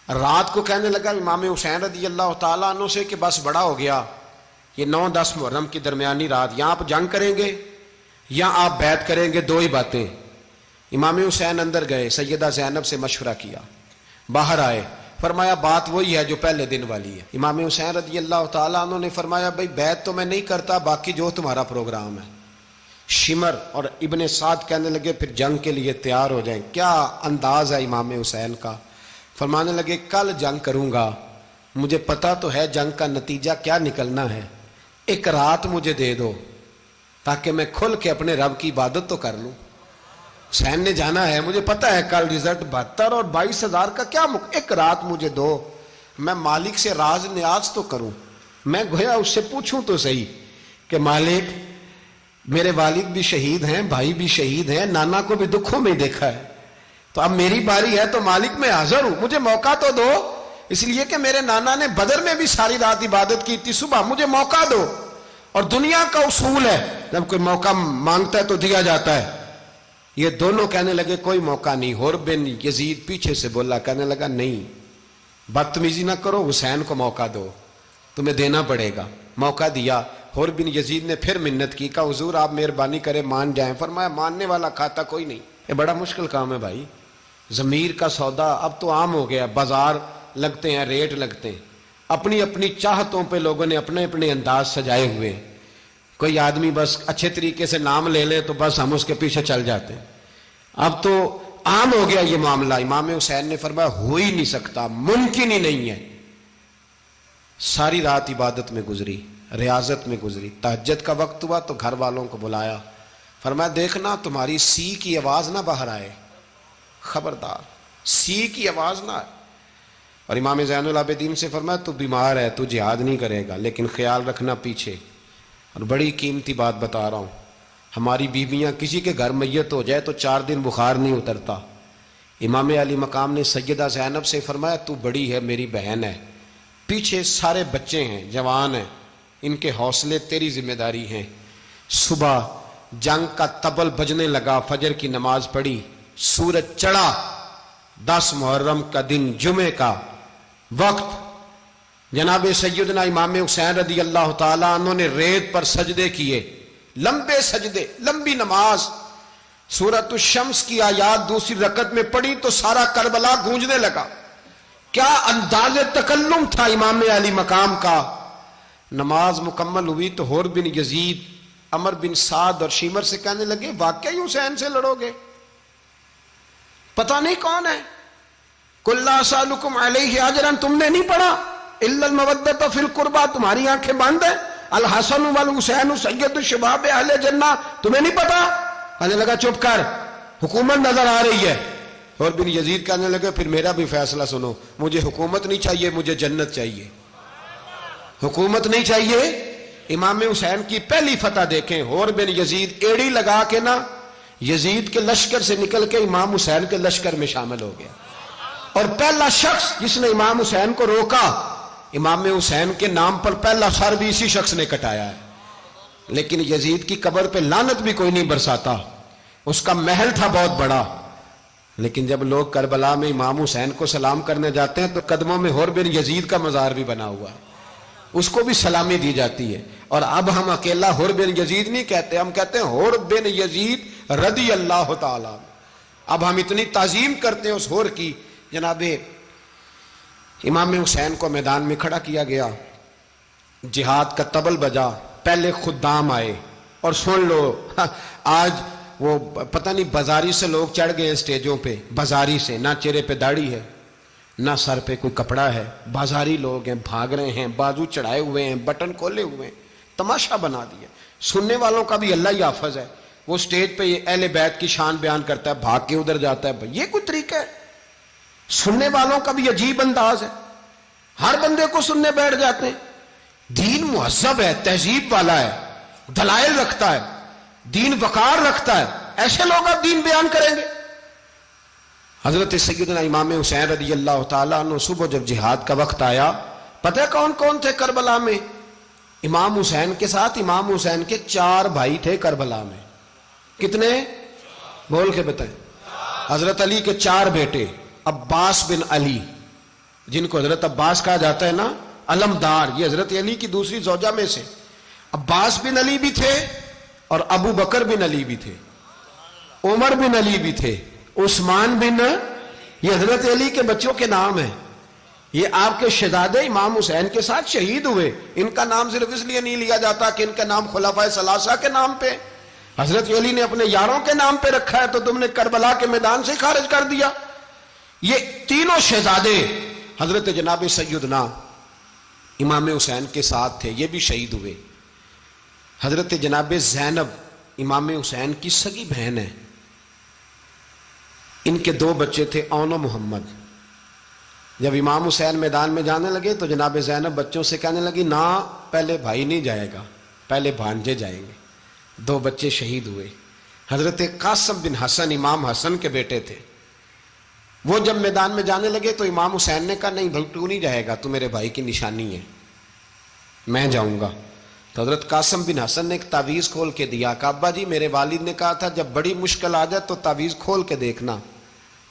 رات کو کہنے لگا امام حسین رضی اللہ تعالیٰ عنہ سے کہ بس بڑا ہو گیا، یہ 9-10 محرم کی درمیانی رات، یہاں آپ جنگ کریں گے یا آپ بیعت کریں گے، 2 ہی باتیں. امام حسین اندر گئے، سیدہ زینب سے مشورہ کیا، باہر آئے، فرمایا بات وہی ہے جو پہلے دن والی ہے. امام حسین رضی اللہ تعالیٰ عنہ نے فرمایا بھائی بیعت تو میں نہیں کرتا، باقی جو تمہارا پروگرام ہے. شمر اور ابن سعد کہنے لگے پھر جنگ کے لیے تیار ہو جائیں. کیا انداز ہے امام حسین کا. فرمانے لگے کل جنگ کروں گا، مجھے پتا تو ہے جنگ کا نتیجہ کیا نکلنا ہے، 1 رات مجھے دے دو تاکہ میں کھل کے اپنے رب کی عبادت تو کر لوں. حسین نے جانا ہے، مجھے پتا ہے کل رزلٹ 72 اور 22,000 کا کیا 1 رات مجھے دو، میں مالک سے راز نیاز تو کروں. میں گویا اس سے پوچھوں تو صحیح کہ مالک میرے والد بھی شہید ہیں، بھائی بھی شہید ہیں، نانا کو بھی دکھوں میں دیکھا ہے، تو اب میری باری ہے تو مالک میں حاضر ہوں، مجھے موقع تو دو. اس لیے کہ میرے نانا نے بدر میں بھی ساری رات عبادت کی تھی، صبح مجھے موقع دو. اور دنیا کا اصول ہے جب کوئی موقع مانگتا ہے تو دیا جاتا ہے. یہ دونوں کہنے لگے کوئی موقع نہیں. حر بن یزید پیچھے سے بولا، کہنے لگا نہیں بدتمیزی نہ کرو، حسین کو موقع دو، تمہیں دینا پڑے گا. موقع دیا. حر بن یزید نے پھر منت کی، کہا حضور آپ مہربانی کریں مان جائیں. فرمایا ماننے والا کھاتا کوئی نہیں. یہ بڑا مشکل کام ہے بھائی. ضمیر کا سودا اب تو عام ہو گیا، بازار لگتے ہیں، ریٹ لگتے ہیں، اپنی اپنی چاہتوں پہ لوگوں نے اپنے اپنے انداز سجائے ہوئے. کوئی آدمی بس اچھے طریقے سے نام لے لے تو بس ہم اس کے پیچھے چل جاتے ہیں. اب تو عام ہو گیا یہ معاملہ. امام حسین نے فرمایا ہو ہی نہیں سکتا، ممکن ہی نہیں ہے. ساری رات عبادت میں گزری، ریاضت میں گزری. تہجد کا وقت ہوا تو گھر والوں کو بلایا، فرمایا دیکھنا تمہاری سی کی آواز نہ باہر آئے، خبردار سی کی آواز نہ آئے. اور امام زین العابدین سے فرمایا تو بیمار ہے، تو جہاد نہیں کرے گا، لیکن خیال رکھنا پیچھے. اور بڑی قیمتی بات بتا رہا ہوں، ہماری بیویاں کسی کے گھر میت ہو جائے تو 4 دن بخار نہیں اترتا. امام علی مقام نے سیدہ زینب سے فرمایا تو بڑی ہے، میری بہن ہے، پیچھے سارے بچے ہیں، جوان ہیں، ان کے حوصلے تیری ذمہ داری ہیں. صبح جنگ کا طبل بجنے لگا، فجر کی نماز پڑھی، سورج چڑھا 10 محرم کا دن جمعے کا وقت، جناب سیدنا امام حسین رضی اللہ تعالیٰ عنہ نے ریت پر سجدے کیے، لمبے سجدے، لمبی نماز، سورۃ الشمس کی آیات دوسری رکعت میں پڑھی تو سارا کربلا گونجنے لگا۔ کیا انداز تکلم تھا امام علی مقام کا۔ نماز مکمل ہوئی تو حور بن یزید، عمر بن سعد اور شیمر سے کہنے لگے واقعی حسین سے لڑو گے؟ پتہ نہیں کون ہے۔ قُلْ لَا أَسْأَلُكُمْ عَلَيْهِ أَجْرًا، تم نے نہیں پڑھا إِلَّا الْمَوَدَّةَ فِي الْقُرْبَى، تمہاری آنکھیں بند ہیں۔ الحسن والحسین سید الشباب اہل جنہ، تمہیں نہیں پتا؟ کہنے لگا چپ کر، حکومت نظر آ رہی ہے۔ اور بن یزید کہنے لگے پھر میرا بھی فیصلہ سنو، مجھے حکومت نہیں چاہیے، مجھے جنت چاہیے۔ حکومت نہیں چاہیے۔ امام حسین کی پہلی فتح دیکھیں، اور بن یزید ایڑی لگا کے نا یزید کے لشکر سے نکل کے امام حسین کے لشکر میں شامل ہو گیا، اور پہلا شخص جس نے امام حسین کو روکا، امام حسین کے نام پر پہلا سر بھی اسی شخص نے کٹایا ہے۔ لیکن یزید کی قبر پہ لعنت بھی کوئی نہیں برساتا، اس کا محل تھا بہت بڑا، لیکن جب لوگ کربلا میں امام حسین کو سلام کرنے جاتے ہیں تو قدموں میں حور بن یزید کا مزار بھی بنا ہوا ہے، اس کو بھی سلامی دی جاتی ہے۔ اور اب ہم اکیلا حور بن یزید نہیں کہتے، ہم کہتے ہیں حور بن یزید رضی اللہ تعالیٰ۔ اب ہم اتنی تعظیم کرتے ہیں اس حور کی۔ جناب امام حسین کو میدان میں کھڑا کیا گیا، جہاد کا طبل بجا، پہلے خدام آئے، اور سن لو آج وہ پتہ نہیں بازاری سے لوگ چڑھ گئے ہیں سٹیجوں پہ، بازاری سے، نہ چہرے پہ داڑھی ہے نہ سر پہ کوئی کپڑا ہے، بازاری لوگ ہیں، بھاگ رہے ہیں، بازو چڑھائے ہوئے ہیں، بٹن کھولے ہوئے ہیں، تماشا بنا دیا۔ سننے والوں کا بھی اللہ ہی حافظ ہے، وہ سٹیج پہ اہل بیت کی شان بیان کرتا ہے، بھاگ کے ادھر جاتا ہے، یہ کوئی طریقہ ہے؟ سننے والوں کا بھی عجیب انداز ہے، ہر بندے کو سننے بیٹھ جاتے ہیں۔ دین مہذب ہے، تہذیب والا ہے، دلائل رکھتا ہے، دین وقار رکھتا ہے، ایسے لوگ اب دین بیان کریں گے؟ حضرت سیدنا امام حسین رضی اللہ تعالیٰ عنہ صبح جب جہاد کا وقت آیا، پتہ ہے کون کون تھے کربلا میں؟ امام حسین کے ساتھ امام حسین کے 4 بھائی تھے کربلا میں۔ کتنے؟ بول کے بتائیں۔ حضرت علی کے 4 بیٹے، عباس بن علی، جن کو حضرت عباس کہا جاتا ہے نا، علمدار، یہ حضرت علی کی دوسری زوجہ میں سے۔ عباس بن علی بھی تھے، اور ابو بکر بن علی بھی تھے، عمر بن علی بھی تھے، عثمان بن، یہ حضرت علی کے بچوں کے نام ہیں۔ یہ آپ کے شہزادے امام حسین کے ساتھ شہید ہوئے، ان کا نام صرف اس لیے نہیں لیا جاتا کہ ان کا نام خلفائے ثلاثہ کے نام پہ، حضرت علی نے اپنے یاروں کے نام پہ رکھا ہے، تو تم نے کربلا کے میدان سے خارج کر دیا۔ یہ تینوں شہزادے حضرت جناب سیدنا امام حسین کے ساتھ تھے، یہ بھی شہید ہوئے۔ حضرت جناب زینب امام حسین کی سگی بہن ہے، ان کے 2 بچے تھے، اون و محمد۔ جب امام حسین میدان میں جانے لگے تو جناب زینب بچوں سے کہنے لگی نہ، پہلے بھائی نہیں جائے گا، پہلے بھانجے جائیں گے۔ 2 بچے شہید ہوئے۔ حضرت قاسم بن حسن امام حسن کے بیٹے تھے، وہ جب میدان میں جانے لگے تو امام حسین نے کہا نہیں بھائی تو نہیں جائے گا، تو میرے بھائی کی نشانی ہے، میں جاؤں گا۔ تو حضرت قاسم بن حسن نے ایک تعویذ کھول کے دیا کہ ابا جی میرے والد نے کہا تھا جب بڑی مشکل آ جائے تو تعویذ کھول کے دیکھنا،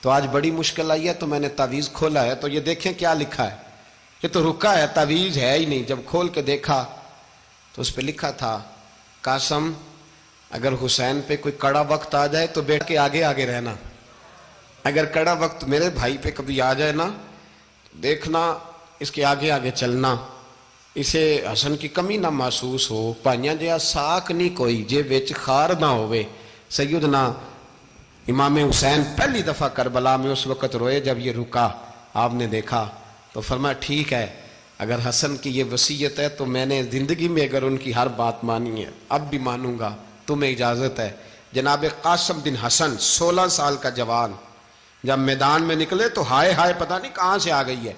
تو آج بڑی مشکل آئی ہے تو میں نے تعویذ کھولا ہے، تو یہ دیکھیں کیا لکھا ہے، یہ تو رکا ہے، تعویذ ہے ہی نہیں۔ جب کھول کے دیکھا تو اس پہ لکھا تھا قاسم اگر حسین پہ کوئی کڑا وقت آ جائے تو بیٹھ کے آگے آگے رہنا، اگر کڑا وقت میرے بھائی پہ کبھی آ جائے نا دیکھنا اس کے آگے آگے چلنا، اسے حسن کی کمی نہ محسوس ہو، پائیاں جہا ساک نہیں کوئی جے وچ خار نہ ہوئے۔ سیدنا امام حسین پہلی دفعہ کربلا میں اس وقت روئے جب یہ رکا، آپ نے دیکھا تو فرمایا ٹھیک ہے، اگر حسن کی یہ وصیت ہے تو میں نے زندگی میں اگر ان کی ہر بات مانی ہے اب بھی مانوں گا، تمہیں اجازت ہے۔ جناب قاسم بن حسن 16 سال کا جوان جب میدان میں نکلے تو ہائے ہائے پتہ نہیں کہاں سے آ گئی ہے۔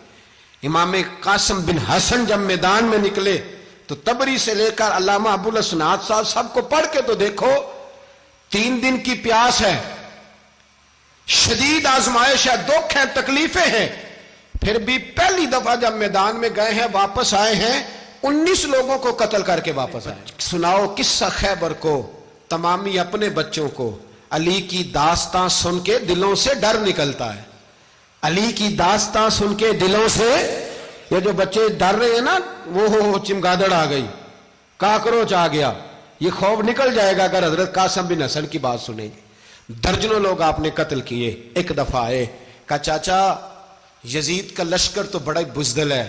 امام قاسم بن حسن جب میدان میں نکلے تو تبری سے لے کر علامہ ابو الاسناد صاحب سب کو پڑھ کے تو دیکھو، 3 دن کی پیاس ہے، شدید آزمائش ہے، دکھ ہے، تکلیفیں ہیں، پھر بھی پہلی دفعہ جب میدان میں گئے ہیں واپس آئے ہیں 19 لوگوں کو قتل کر کے واپس آئے۔ سناؤ قصہ خیبر کو، تمامی اپنے بچوں کو، علی کی داستان سن کے دلوں سے ڈر نکلتا ہے. علی کی داستان سن کے دلوں سے، یہ جو بچے ڈر رہے ہیں نا، وہ چمگادڑ آ گئی، کاکروچ آ گیا، یہ خوف نکل جائے گا اگر حضرت قاسم بن حسن کی بات سنیں گے. درجنوں لوگ آپ نے قتل کیے. ایک دفعہ آئے، کہا چاچا یزید کا لشکر تو بڑا ہی بزدل ہے،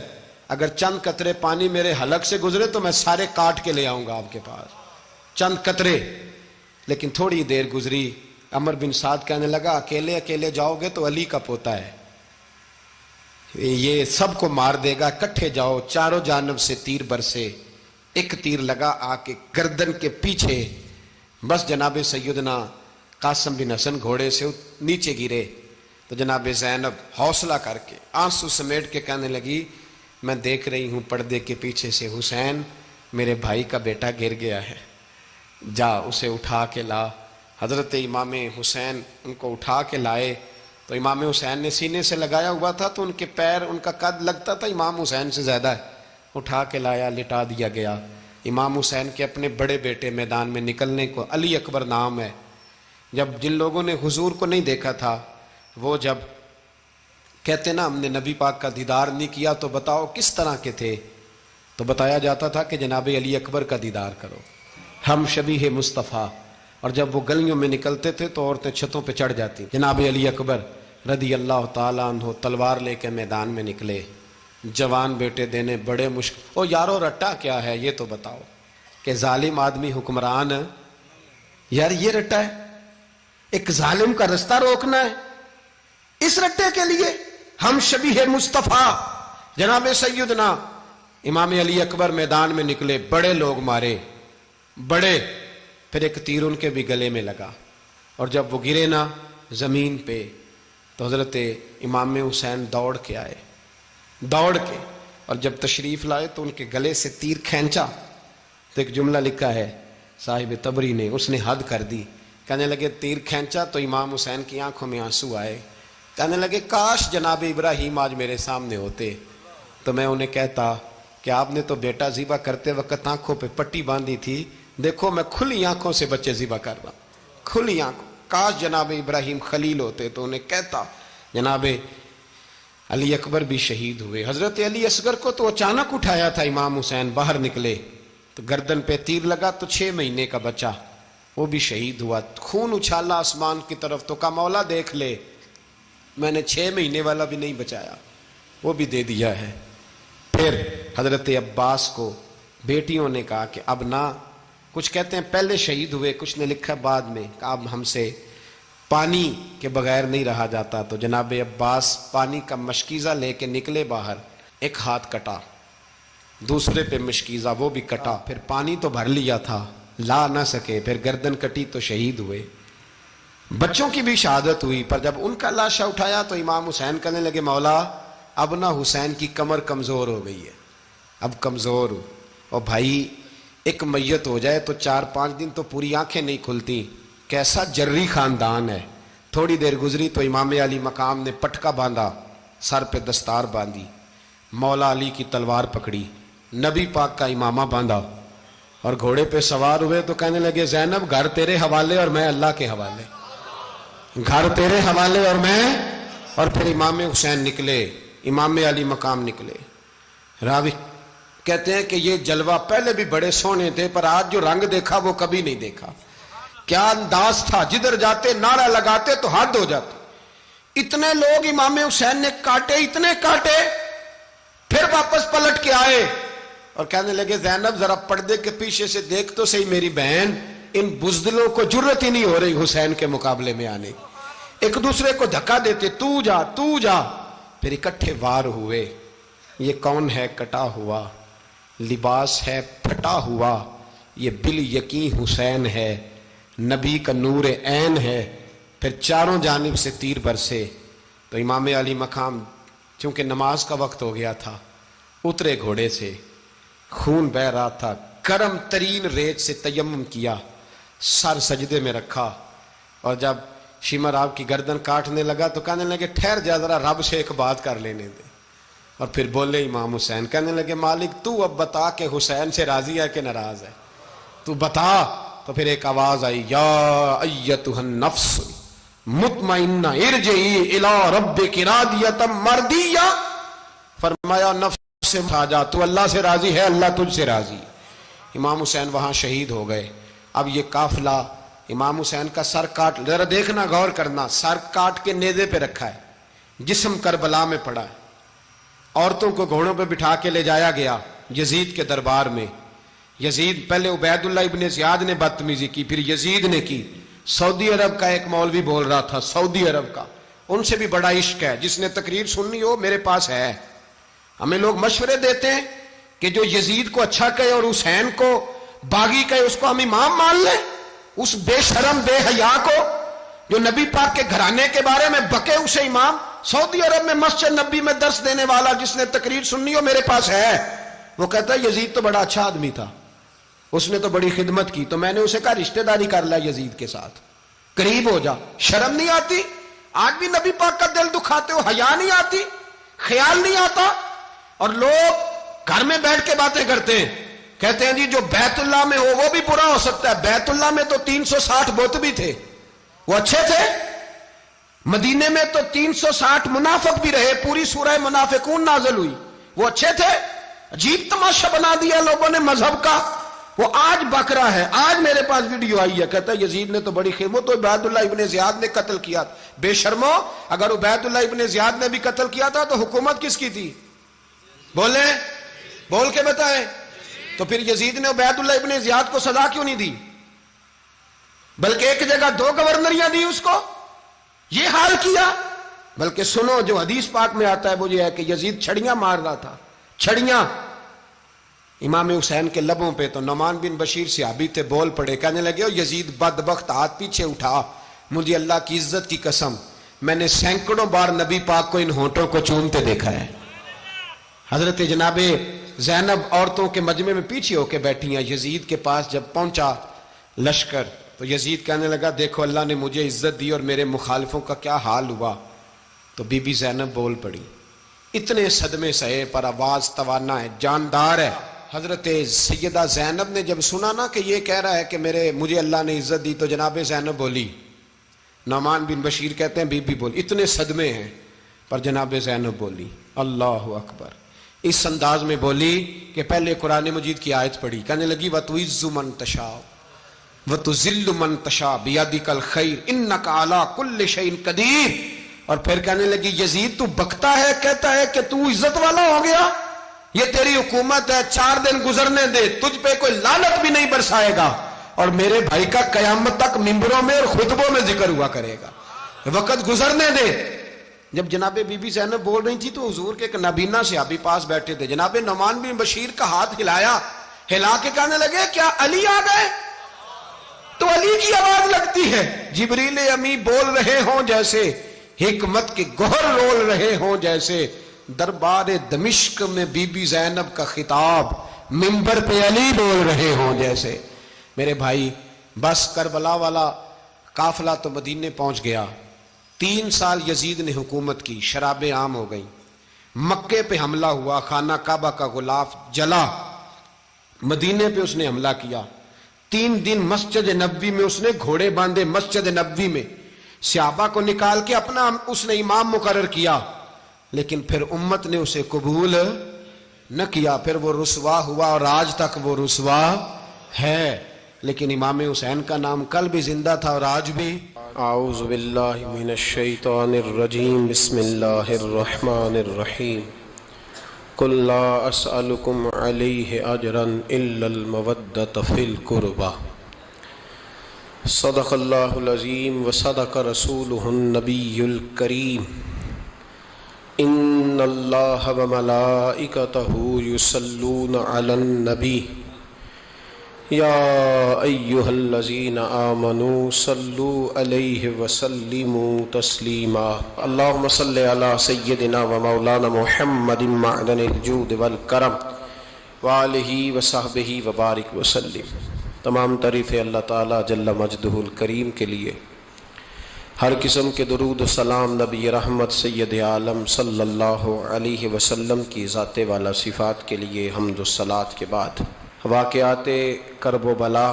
اگر چند قطرے پانی میرے حلق سے گزرے تو میں سارے کاٹ کے لے آؤں گا آپ کے پاس، چند قطرے. لیکن تھوڑی دیر گزری، عمر بن سعد کہنے لگا اکیلے اکیلے جاؤ گے تو علی کا پوتا ہے، یہ سب کو مار دے گا، کٹھے جاؤ. چاروں جانب سے تیر برسے، ایک تیر لگا آ کے گردن کے پیچھے، بس جناب سیدنا قاسم بن حسن گھوڑے سے نیچے گرے. تو جناب زینب حوصلہ کر کے آنسو سمیٹ کے کہنے لگی میں دیکھ رہی ہوں پردے کے پیچھے سے حسین میرے بھائی کا بیٹا گر گیا ہے، جا اسے اٹھا کے لا. حضرت امام حسین ان کو اٹھا کے لائے تو امام حسین نے سینے سے لگایا ہوا تھا تو ان کے پیر، ان کا قد لگتا تھا امام حسین سے زیادہ ہے. اٹھا کے لایا، لٹا دیا گیا. امام حسین کے اپنے بڑے بیٹے میدان میں نکلنے کو، علی اکبر نام ہے. جب جن لوگوں نے حضور کو نہیں دیکھا تھا وہ جب کہتے نا ہم نے نبی پاک کا دیدار نہیں کیا تو بتاؤ کس طرح کے تھے، تو بتایا جاتا تھا کہ جناب علی اکبر کا دیدار کرو، ہم شبیہ مصطفیٰ. اور جب وہ گلیوں میں نکلتے تھے تو عورتیں چھتوں پہ چڑھ جاتی. جناب علی اکبر رضی اللہ تعالیٰ عنہ تلوار لے کے میدان میں نکلے، جوان بیٹے دینے بڑے مشکل. او یارو رٹا کیا ہے یہ تو بتاؤ، کہ ظالم آدمی حکمران، یار یہ رٹا ہے، ایک ظالم کا رستہ روکنا ہے، اس رٹے کے لیے ہم شبیہ مصطفیٰ. جناب سیدنا امام علی اکبر میدان میں نکلے، بڑے لوگ مارے، بڑے. پھر ایک تیر ان کے بھی گلے میں لگا، اور جب وہ گرے نا زمین پہ تو حضرت امام حسین دوڑ کے آئے، دوڑ کے، اور جب تشریف لائے تو ان کے گلے سے تیر کھینچا تو ایک جملہ لکھا ہے صاحب تبری نے، اس نے حد کر دی. کہنے لگے تیر کھینچا تو امام حسین کی آنکھوں میں آنسو آئے. کہنے لگے کاش جناب ابراہیم آج میرے سامنے ہوتے تو میں انہیں کہتا کہ آپ نے تو بیٹا ذبح کرتے وقت آنکھوں پہ پٹی باندھی تھی، دیکھو میں کھلی آنکھوں سے بچے ذبح کر رہا ہوں، کھلی آنکھوں. کاش جناب ابراہیم خلیل ہوتے تو انہیں کہتا. جناب علی اکبر بھی شہید ہوئے. حضرت علی اصغر کو تو اچانک اٹھایا تھا امام حسین، باہر نکلے تو گردن پہ تیر لگا تو 6 مہینے کا بچہ وہ بھی شہید ہوا. خون اچھالا آسمان کی طرف تو کہا مولا دیکھ لے، میں نے 6 مہینے والا بھی نہیں بچایا، وہ بھی دے دیا ہے. پھر حضرت عباس کو بیٹیوں نے کہا کہ اب نہ، کچھ کہتے ہیں پہلے شہید ہوئے، کچھ نے لکھا بعد میں، کہ اب ہم سے پانی کے بغیر نہیں رہا جاتا. تو جناب عباس پانی کا مشکیزہ لے کے نکلے باہر، ایک ہاتھ کٹا، دوسرے پہ مشکیزہ وہ بھی کٹا. پھر پانی تو بھر لیا تھا، لا نہ سکے، پھر گردن کٹی تو شہید ہوئے. بچوں کی بھی شہادت ہوئی، پر جب ان کا لاشا اٹھایا تو امام حسین کہنے لگے مولا اب نہ حسین کی کمر کمزور ہو گئی ہے، اب کمزور ہو. اور بھائی ایک میت ہو جائے تو 4-5 دن تو پوری آنکھیں نہیں کھلتی، کیسا جری خاندان ہے. تھوڑی دیر گزری تو امام علی مقام نے پٹکا باندھا، سر پہ دستار باندھی، مولا علی کی تلوار پکڑی، نبی پاک کا امامہ باندھا اور گھوڑے پہ سوار ہوئے. تو کہنے لگے زینب گھر تیرے حوالے اور میں اللہ کے حوالے، گھر تیرے حوالے اور میں. اور پھر امام حسین نکلے، امام علی مقام نکلے. راوی کہتے ہیں کہ یہ جلوہ پہلے بھی بڑے سونے تھے پر آج جو رنگ دیکھا وہ کبھی نہیں دیکھا. کیا انداز تھا، جدھر جاتے نعرہ لگاتے تو حد ہو جاتے. اتنے لوگ امام حسین نے کاٹے، اتنے کاٹے، پھر واپس پلٹ کے آئے اور کہنے لگے زینب ذرا پردے کے پیچھے سے دیکھ تو صحیح میری بہن، ان بزدلوں کو جرت ہی نہیں ہو رہی حسین کے مقابلے میں آنے. ایک دوسرے کو دھکا دیتے، تو جا تو جا. پھر اکٹھے وار ہوئے. یہ کون ہے کٹا ہوا، لباس ہے پھٹا ہوا، یہ بال یقین حسین ہے، نبی کا نور عین ہے. پھر چاروں جانب سے تیر برسے تو امام علی مقام چونکہ نماز کا وقت ہو گیا تھا، اترے گھوڑے سے، خون بہ رہا تھا، گرم ترین ریت سے تیمم کیا، سر سجدے میں رکھا. اور جب شمر آپ کی گردن کاٹنے لگا تو کہنے لگے ٹھہر جا ذرا رب سے ایک بات کر لینے دے. اور پھر بولے امام حسین، کہنے لگے مالک تو اب بتا کہ حسین سے راضی ہے کہ ناراض ہے، تو بتا. تو پھر ایک آواز آئی، یا ایتھا النفس مطمئنہ ارجعی الی ربک راضیۃ مرضیہ، فرمایا نفس سے اٹھا جا، تو اللہ سے راضی ہے، اللہ تجھ سے راضی۔ امام حسین وہاں شہید ہو گئے۔ اب یہ قافلہ امام حسین کا سر کاٹ، ذرا دیکھنا غور کرنا، سر کاٹ کے نیزے پہ رکھا ہے، جسم کربلا میں پڑا ہے، عورتوں کو گھوڑوں پہ بٹھا کے لے جایا گیا یزید کے دربار میں۔ یزید، پہلے عبید اللہ ابن زیاد نے بدتمیزی کی، پھر یزید نے کی۔ سعودی عرب کا ایک مولوی بول رہا تھا، سعودی عرب کا، ان سے بھی بڑا عشق ہے، جس نے تقریر سننی ہو میرے پاس ہے۔ ہمیں لوگ مشورے دیتے ہیں کہ جو یزید کو اچھا کہے اور حسین کو باغی کہے اس کو ہم امام مان لیں، اس بے شرم بے حیا کو جو نبی پاک کے گھرانے کے بارے میں بکے اسے امام۔ سعودی عرب میں مسجد نبی میں درس دینے والا جس نے تقریر سننی ہو میرے پاس ہے، وہ کہتا ہے یزید تو بڑا اچھا آدمی تھا، اس نے تو بڑی خدمت کی، تو میں نے اسے کہا رشتہ داری کر لیا یزید کے ساتھ، قریب ہو جا۔ شرم نہیں آتی؟ آج بھی نبی پاک کا دل دکھاتے ہو، حیا نہیں آتی، خیال نہیں آتا؟ اور لوگ گھر میں بیٹھ کے باتیں کرتے ہیں، کہتے ہیں جی جو بیت اللہ میں ہو وہ بھی برا ہو سکتا ہے۔ بیت اللہ میں تو 360 بت بھی تھے، وہ اچھے تھے۔ مدینے میں تو 360 منافق بھی رہے، پوری سورہ منافقون نازل ہوئی، وہ اچھے تھے۔ عجیب تماشا بنا دیا لوگوں نے مذہب کا۔ وہ آج بک رہا ہے، آج میرے پاس ویڈیو آئی ہے، کہتا ہے یزید نے تو بڑی خدمت، تو عبید اللہ ابن زیاد نے قتل کیا۔ بے شرمو، اگر عبید اللہ ابن زیاد نے بھی قتل کیا تھا تو حکومت کس کی تھی؟ بولیں، بول کے بتائیں۔ تو پھر یزید نے عبید اللہ ابن زیاد کو سزا کیوں نہیں دی، بلکہ ایک جگہ 2 گورنریاں دی اس کو، یہ حال کیا؟ بلکہ سنو جو حدیث پاک میں آتا ہے وہ یہ ہے کہ یزید چھڑیاں مار رہا تھا، چھڑیاں امام حسین کے لبوں پہ۔ تو نعمان بن بشیر صحابی تھے، بول پڑے، کہنے لگے او یزید بدبخت، ہاتھ پیچھے اٹھا، مجھے اللہ کی عزت کی قسم میں نے سینکڑوں بار نبی پاک کو ان ہونٹوں کو چومتے دیکھا ہے۔ حضرت جناب زینب عورتوں کے مجمع میں پیچھے ہو کے بیٹھی ہیں۔ یزید کے پاس جب پہنچا لشکر تو یزید کہنے لگا دیکھو اللہ نے مجھے عزت دی اور میرے مخالفوں کا کیا حال ہوا۔ تو بی بی زینب بول پڑی، اتنے صدمے سہے پر آواز توانا ہے، جاندار ہے۔ حضرت سیدہ زینب نے جب سنا نا کہ یہ کہہ رہا ہے کہ مجھے اللہ نے عزت دی، تو جناب زینب بولی، نعمان بن بشیر کہتے ہیں بی بی بولی، اتنے صدمے ہیں پر جناب زینب بولی اللہ اکبر، اس انداز میں بولی کہ پہلے قرآن مجید کی آیت پڑھی، کہنے لگی وَتُعِزُّ مَن تَشَاءُ وَتُذِلُّ مَن تَشَاءُ بِيَدِكَ الْخَيْرُ إِنَّكَ عَلَىٰ كُلِّ شَيْءٍ قَدِيرٌ۔ اور پھر کہنے لگی یزید تو بکتا ہے، کہتا ہے کہ تو عزت والا ہو گیا، یہ تیری حکومت ہے، 4 دن گزرنے دے، تجھ پہ کوئی لعنت بھی نہیں برسائے گا، اور میرے بھائی کا قیامت تک ممبروں میں اور خطبوں میں ذکر ہوا کرے گا، وقت گزرنے دے۔ جب جناب بی بی زینب بول رہی تھی تو حضور کے ایک نابینا صحابی پاس بیٹھے تھے، جناب نعمان بن بشیر کا ہاتھ ہلایا، ہلا کے کہنے لگے کیا علی آ گئے؟ تو علی کی آواز لگتی ہے، جبریل امی بول رہے ہوں جیسے، حکمت کے گوہر رول رہے ہوں جیسے، دربار دمشق میں بی بی زینب کا خطاب، منبر پہ علی بول رہے ہوں جیسے۔ میرے بھائی بس کربلا والا قافلہ تو مدینے پہنچ گیا، 3 سال یزید نے حکومت کی، شرابیں عام ہو گئیں، مکے پہ حملہ ہوا، خانہ کعبہ کا غلاف جلا، مدینے پہ اس نے حملہ کیا، 3 دن مسجد نبوی میں اس نے گھوڑے باندھے، مسجد نبوی میں صحابہ کو نکال کے اپنا اس نے امام مقرر کیا، لیکن پھر امت نے اسے قبول نہ کیا، پھر وہ رسوا ہوا اور آج تک وہ رسوا ہے، لیکن امام حسین کا نام کل بھی زندہ تھا اور آج بھی۔ اعوذ باللہ من الشیطان الرجیم، بسم اللہ الرحمن الرحیم، قل لا اسألکم علیہ اجرا الا المودۃ فی القربى، صدق اللہ العظیم وصدق رسولہ النبی الکریم، ان اللہ وملائکتہ یصلون علی النبی یا ایہا الذین آمنوا صلوا علیہ وسلموا تسلیما، اللہم صلی علی سیدنا و مولانا محمد معدن الجود والکرم وآلہ وصحبہ وبارک وسلم۔ تمام تعریفیں اللہ تعالیٰ جل مجدہ الکریم کے لیے، ہر قسم کے درود و سلام نبی رحمت سید عالم صلی اللہ علیہ وسلم کی ذات والا صفات کے لیے حمد و صلات کے بعد، واقعات کرب و بلا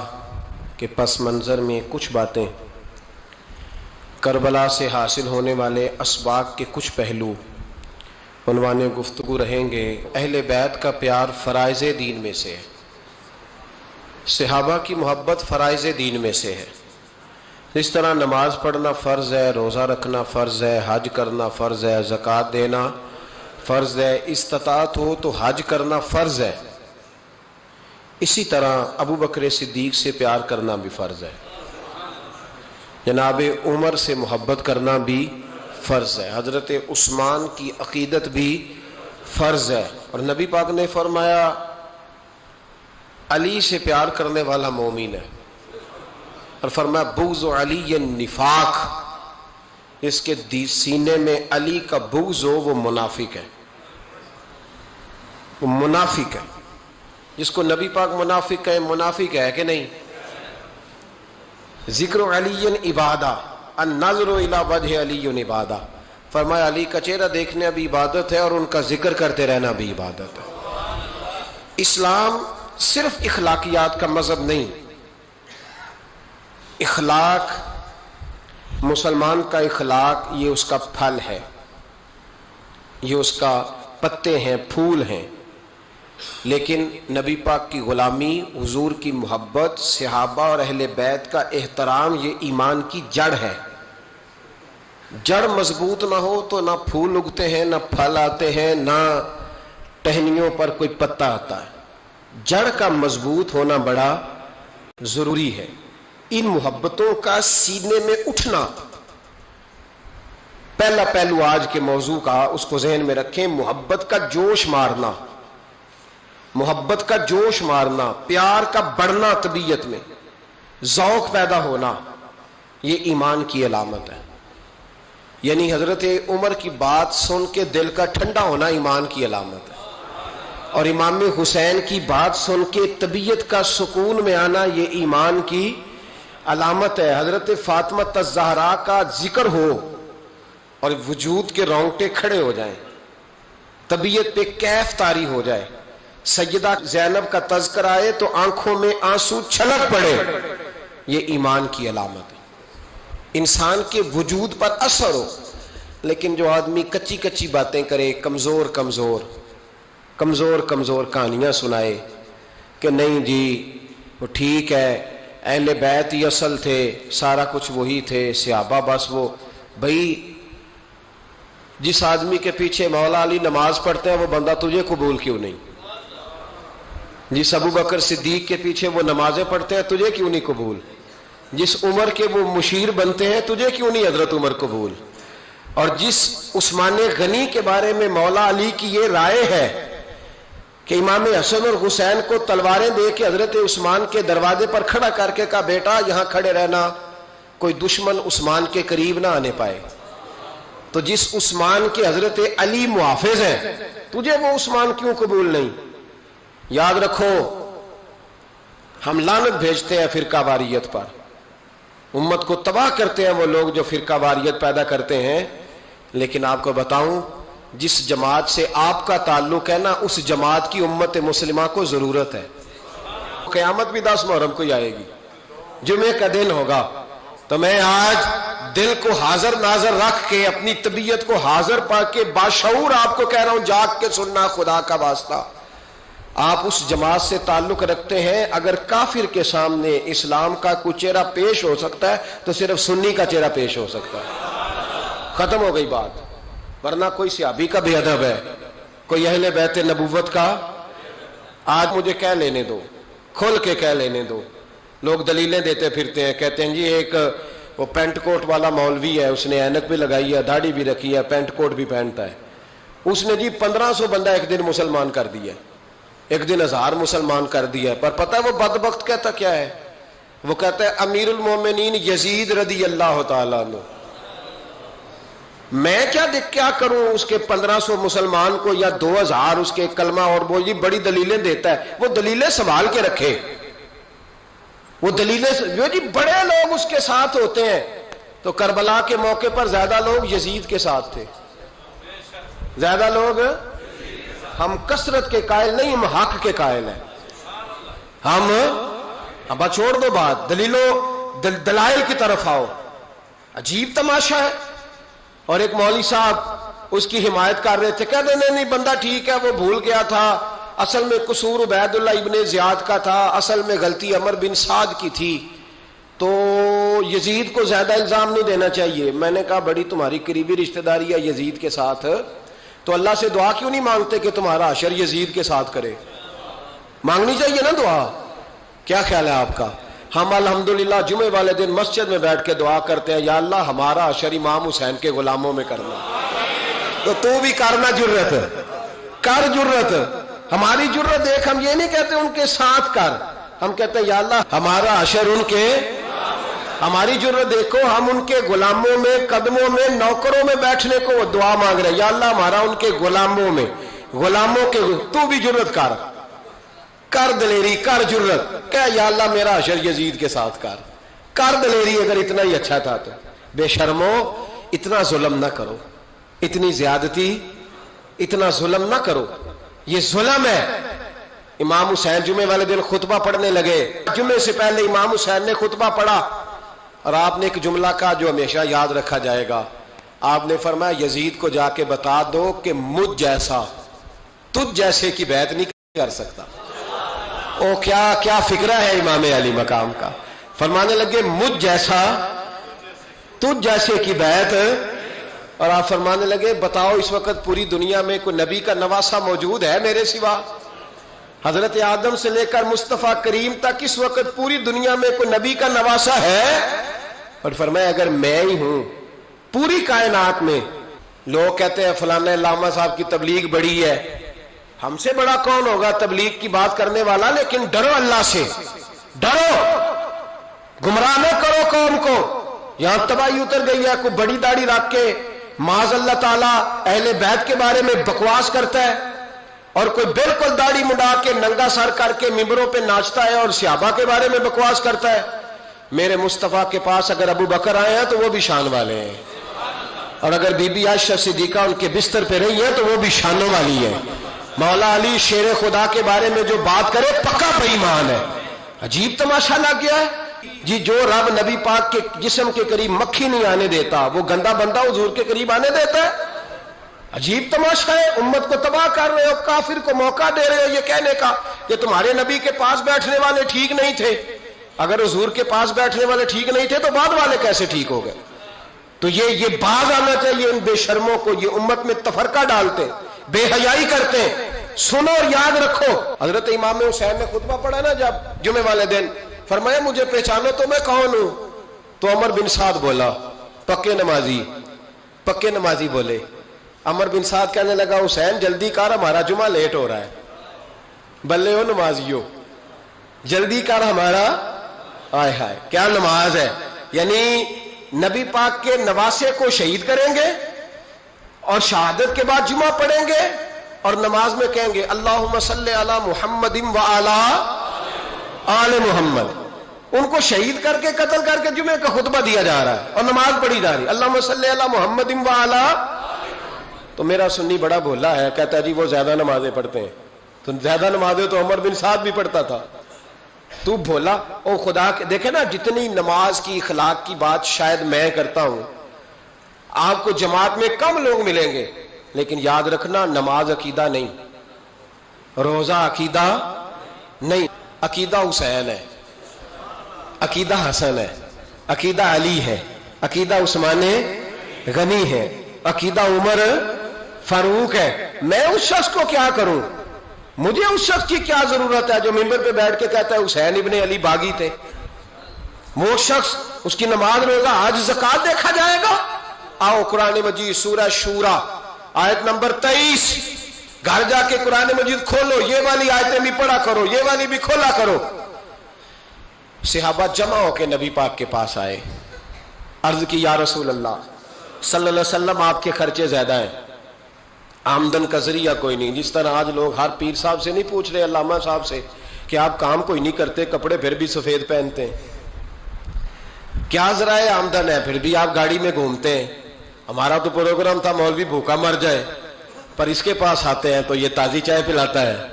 کہ پس منظر میں کچھ باتیں، کربلا سے حاصل ہونے والے اسباق کے کچھ پہلو عنوان گفتگو رہیں گے۔ اہل بیت کا پیار فرائض دین میں سے ہے، صحابہ کی محبت فرائض دین میں سے ہے۔ جس طرح نماز پڑھنا فرض ہے، روزہ رکھنا فرض ہے، حج کرنا فرض ہے، زکوٰۃ دینا فرض ہے، استطاعت ہو تو حج کرنا فرض ہے، اسی طرح ابو بکر صدیق سے پیار کرنا بھی فرض ہے، جناب عمر سے محبت کرنا بھی فرض ہے، حضرت عثمان کی عقیدت بھی فرض ہے۔ اور نبی پاک نے فرمایا علی سے پیار کرنے والا مومن ہے، اور فرمایا بغض علی نفاق، اس کے سینے میں علی کا بغض ہو وہ منافق ہے، وہ منافق ہے۔ جس کو نبی پاک منافق کہے، منافق ہے کہ نہیں؟ ذکر علی عبادہ، النظر الی وجہ علی عبادہ، فرمایا علی کا چہرہ دیکھنا بھی عبادت ہے اور ان کا ذکر کرتے رہنا بھی عبادت ہے۔ اسلام صرف اخلاقیات کا مذہب نہیں، اخلاق، مسلمان کا اخلاق یہ اس کا پھل ہے، یہ اس کا پتے ہیں، پھول ہیں، لیکن نبی پاک کی غلامی، حضور کی محبت، صحابہ اور اہل بیت کا احترام یہ ایمان کی جڑ ہے۔ جڑ مضبوط نہ ہو تو نہ پھول اگتے ہیں، نہ پھل آتے ہیں، نہ ٹہنیوں پر کوئی پتا آتا ہے۔ جڑ کا مضبوط ہونا بڑا ضروری ہے۔ ان محبتوں کا سینے میں اٹھنا، پہلا پہلو آج کے موضوع کا اس کو ذہن میں رکھیں، محبت کا جوش مارنا، محبت کا جوش مارنا، پیار کا بڑھنا، طبیعت میں ذوق پیدا ہونا، یہ ایمان کی علامت ہے۔ یعنی حضرت عمر کی بات سن کے دل کا ٹھنڈا ہونا ایمان کی علامت ہے، اور امام حسین کی بات سن کے طبیعت کا سکون میں آنا یہ ایمان کی علامت ہے۔ حضرت فاطمہ الزہرا کا ذکر ہو اور وجود کے رونگٹے کھڑے ہو جائیں، طبیعت پہ کیف طاری ہو جائے، سیدہ زینب کا تذکر آئے تو آنکھوں میں آنسو چھلک پڑے، یہ ایمان کی علامت ہے، انسان کے وجود پر اثر ہو۔ لیکن جو آدمی کچی کچی باتیں کرے، کمزور کمزور کہانیاں سنائے کہ نہیں جی وہ ٹھیک ہے، اہل بیت ہی اصل تھے، سارا کچھ وہی تھے، صحابہ بس وہ، بھائی جس آدمی کے پیچھے مولا علی نماز پڑھتے ہیں وہ بندہ تجھے قبول کیوں نہیں؟ جس ابو بکر صدیق کے پیچھے وہ نمازیں پڑھتے ہیں تجھے کیوں نہیں قبول؟ جس عمر کے وہ مشیر بنتے ہیں تجھے کیوں نہیں حضرت عمر قبول؟ اور جس عثمان غنی کے بارے میں مولا علی کی یہ رائے ہے کہ امام حسن اور حسین کو تلواریں دے کے حضرت عثمان کے دروازے پر کھڑا کر کے کہا بیٹا یہاں کھڑے رہنا، کوئی دشمن عثمان کے قریب نہ آنے پائے، تو جس عثمان کے حضرت علی محافظ ہیں تجھے وہ عثمان کیوں قبول نہیں؟ یاد رکھو ہم لعنت بھیجتے ہیں فرقہ واریت پر، امت کو تباہ کرتے ہیں وہ لوگ جو فرقہ واریت پیدا کرتے ہیں، لیکن آپ کو بتاؤں جس جماعت سے آپ کا تعلق ہے نا اس جماعت کی امت مسلمہ کو ضرورت ہے۔ قیامت بھی 10 محرم کو ہی آئے گی، جمعے کا دن ہوگا، تو میں آج دل کو حاضر ناظر رکھ کے اپنی طبیعت کو حاضر پا کے باشعور آپ کو کہہ رہا ہوں جاگ کے سننا، خدا کا واسطہ آپ اس جماعت سے تعلق رکھتے ہیں، اگر کافر کے سامنے اسلام کا کوئی چہرہ پیش ہو سکتا ہے تو صرف سنی کا چہرہ پیش ہو سکتا ہے، ختم ہو گئی بات۔ ورنہ کوئی صحابی کا بے ادب ہے، کوئی اہل بیت نبوت کا، آج مجھے کہہ لینے دو، کھل کے کہہ لینے دو۔ لوگ دلیلیں دیتے پھرتے ہیں، کہتے ہیں جی ایک وہ پینٹ کوٹ والا مولوی ہے، اس نے اینک بھی لگائی ہے، داڑھی بھی رکھی ہے، پینٹ کوٹ بھی پہنتا ہے، اس نے جی 1500 بندہ ایک دن مسلمان کر دیا، ایک دن 1000 مسلمان کر دیا، پر پتہ ہے وہ بدبخت کہتا کیا ہے؟ وہ کہتا ہے امیر المومنین یزید رضی اللہ تعالیٰ عنہ، میں کیا کروں اس کے 1500 مسلمان کو یا 2000 اس کے کلمہ، اور وہ جی بڑی دلیلیں دیتا ہے، وہ دلیلیں سنبھال کے رکھے، وہ دلیلیں جو جی بڑے لوگ اس کے ساتھ ہوتے ہیں، تو کربلا کے موقع پر زیادہ لوگ یزید کے ساتھ تھے، زیادہ لوگ، ہم کثرت کے قائل نہیں، ہم حق کے قائل ہیں، اب چھوڑ دو بات، دلائل کی طرف آؤ۔ عجیب تماشا ہے۔ اور ایک مولوی صاحب اس کی حمایت کر رہے تھے، کہتے نہیں بندہ ٹھیک ہے، وہ بھول گیا تھا، اصل میں قصور عبید اللہ ابن زیاد کا تھا، اصل میں غلطی عمر بن سعد کی تھی، تو یزید کو زیادہ الزام نہیں دینا چاہیے۔ میں نے کہا بڑی تمہاری قریبی رشتہ داری ہے یزید کے ساتھ، تو اللہ سے دعا کیوں نہیں مانگتے کہ تمہارا حشر یزید کے ساتھ کرے؟ مانگنی چاہیے نا دعا۔ کیا خیال ہے آپ کا؟ ہم الحمدللہ جمعے والے دن مسجد میں بیٹھ کے دعا کرتے ہیں، یا اللہ ہمارا حشر امام حسین کے غلاموں میں کرنا۔ تو بھی کرنا، جرت کر، جرت ہماری جرت دیکھ، ہم یہ نہیں کہتے ان کے ساتھ کر، ہم کہتے ہیں یا اللہ ہمارا حشر ان کے، ہماری جرت دیکھو، ہم ان کے غلاموں میں، قدموں میں، نوکروں میں بیٹھنے کو وہ دعا مانگ رہے ہیں، یا اللہ ہمارا ان کے غلاموں میں، غلاموں کے، تو بھی جرت کر دلیری، کر جرت، کہ یا اللہ میرا حشر یزید کے ساتھ کر دلیری، اگر اتنا ہی اچھا تھا تو۔ بے شرمو، اتنا ظلم نہ کرو، اتنی زیادتی، اتنا ظلم نہ کرو، یہ ظلم ہے۔ امام حسین جمعے والے دن خطبہ پڑھنے لگے، جمعے سے پہلے امام حسین نے خطبہ پڑھا، اور آپ نے ایک جملہ کہا جو ہمیشہ یاد رکھا جائے گا۔ آپ نے فرمایا یزید کو جا کے بتا دو کہ مجھ جیسا تجھ جیسے کی بیعت نہیں کر سکتا۔ او کیا فکرہ ہے امام علی مقام کا۔ فرمانے لگے مجھ جیسا تجھ جیسے کی بیعت، اور آپ فرمانے لگے بتاؤ اس وقت پوری دنیا میں کوئی نبی کا نواسہ موجود ہے میرے سوا؟ حضرت آدم سے لے کر مصطفیٰ کریم تک اس وقت پوری دنیا میں کوئی نبی کا نواسہ ہے؟ اور فرمایا اگر میں ہی ہوں پوری کائنات میں، لوگ کہتے ہیں فلانا علامہ صاحب کی تبلیغ بڑی ہے، ہم سے بڑا کون ہوگا تبلیغ کی بات کرنے والا؟ لیکن ڈرو اللہ سے، ڈرو، گمراہ نہ کرو قوم کو۔ یہاں تباہی اتر گئی ہے، کوئی بڑی داڑھی رکھ کے معاذ اللہ تعالیٰ اہل بیت کے بارے میں بکواس کرتا ہے، اور کوئی بالکل داڑھی مڈا کے ننگا سر کر کے ممبروں پہ ناچتا ہے اور صحابہ کے بارے میں بکواس کرتا ہے۔ میرے مصطفیٰ کے پاس اگر ابو بکر آئے ہیں تو وہ بھی شان والے ہیں، اور اگر بی بی عائشہ صدیقہ ان کے بستر پہ رہی ہیں تو وہ بھی شانوں والی ہے۔ مولا علی شیر خدا کے بارے میں جو بات کرے پکا بے ایمان ہے۔ عجیب تماشا لگ گیا ہے جی، جو رب نبی پاک کے جسم کے قریب مکھی نہیں آنے دیتا، وہ گندا بندہ حضور کے قریب آنے دیتا ہے؟ عجیب تماشا ہے۔ امت کو تباہ کر رہے ہو، کافر کو موقع دے رہے ہو یہ کہنے کا کہ تمہارے نبی کے پاس بیٹھنے والے ٹھیک نہیں تھے۔ اگر حضور کے پاس بیٹھنے والے ٹھیک نہیں تھے تو بعد والے کیسے ٹھیک ہو گئے؟ تو یہ باز آنا چاہیے ان بے شرموں کو، یہ امت میں تفرقہ ڈالتے، بے حیائی کرتے ہیں۔ سنو اور یاد رکھو، حضرت امام حسین نے خطبہ پڑھا نا جب جمعے والے دن، فرمایا مجھے پہچانو تو میں کون ہوں؟ تو عمر بن سعد بولا، پکے نمازی بولے۔ عمر بن سعد کہنے لگا حسین جلدی کر، ہمارا جمعہ لیٹ ہو رہا ہے۔ بلے ہو نمازیو، جلدی کر ہمارا، آئے ہائے کیا نماز ہے! یعنی نبی پاک کے نواسے کو شہید کریں گے اور شہادت کے بعد جمعہ پڑھیں گے اور نماز میں کہیں گے اللہم صلی علی محمد وعلی آل محمد۔ ان کو شہید کر کے قتل کر کے جمعے کا خطبہ دیا جا رہا ہے اور نماز پڑھی جا رہی ہے اللہم صلی علی محمد وعلی۔ تو میرا سنی بڑا بھولا ہے، کہتا ہے جی وہ زیادہ نمازیں پڑھتے ہیں۔ تو زیادہ نمازیں تو عمر بن سعد بھی پڑھتا تھا، تو بھولا۔ او خدا کے دیکھیں نا، جتنی نماز کی اخلاق کی بات شاید میں کرتا ہوں، آپ کو جماعت میں کم لوگ ملیں گے، لیکن یاد رکھنا نماز عقیدہ نہیں، روزہ عقیدہ نہیں، عقیدہ حسین ہے، عقیدہ حسن ہے، عقیدہ علی ہے، عقیدہ عثمان غنی ہے، عقیدہ عمر فاروق ہے۔ میں اس شخص کو کیا کروں؟ مجھے اس شخص کی کیا ضرورت ہے جو ممبر پہ بیٹھ کے کہتا ہے حسین ابن علی باغی تھے؟ وہ شخص، اس کی نماز روزہ حج زکات دیکھا جائے گا؟ آؤ قرآن مجید سورہ شورا آیت نمبر 23، گھر جا کے قرآن مجید کھولو، یہ والی آیتیں بھی پڑھا کرو، یہ والی بھی کھولا کرو۔ صحابہ جمع ہو کے نبی پاک کے پاس آئے، عرض کی یا رسول اللہ صلی اللہ علیہ وسلم آپ کے خرچے زیادہ ہیں، آمدن کا ذریعہ کوئی نہیں۔ جس طرح آج لوگ ہر پیر صاحب سے نہیں پوچھ رہے، علامہ صاحب سے، کہ آپ کام کوئی نہیں کرتے، کپڑے پھر بھی سفید پہنتے ہیں، کیا ذرائع آمدن ہے، پھر بھی آپ گاڑی میں گھومتے ہیں۔ ہمارا تو پروگرام تھا مولوی بھوکا مر جائے، پر اس کے پاس آتے ہیں تو یہ تازی چائے پلاتا ہے،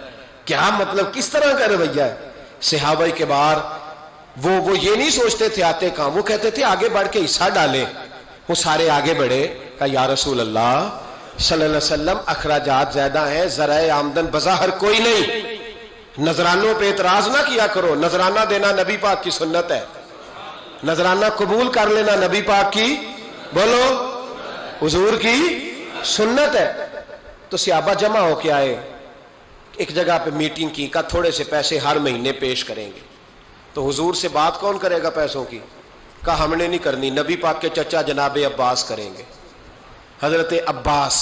کیا مطلب، کس طرح کا رویہ ہے؟ صحابہ کے بار وہ یہ نہیں سوچتے تھے آتے کہاں، وہ کہتے تھے آگے بڑھ کے حصہ ڈالیں. وہ سارے آگے بڑھے، کہا یا رسول اللہ صلی اللہ علیہ وسلم اخراجات زیادہ ہیں، ذرائع آمدن بظاہر کوئی نہیں، نذرانوں پہ اعتراض نہ کیا کرو، نذرانہ دینا نبی پاک کی سنت ہے، نذرانہ قبول کر لینا نبی پاک کی، بولو، حضور کی سنت ہے. تو صحابہ جمع ہو کے آئے، ایک جگہ پہ میٹنگ کی، کہا تھوڑے سے پیسے ہر مہینے پیش کریں گے. تو حضور سے بات کون کرے گا پیسوں کی؟ کہا ہم نے نہیں کرنی، نبی پاک کے چچا جناب عباس کریں گے. حضرت عباس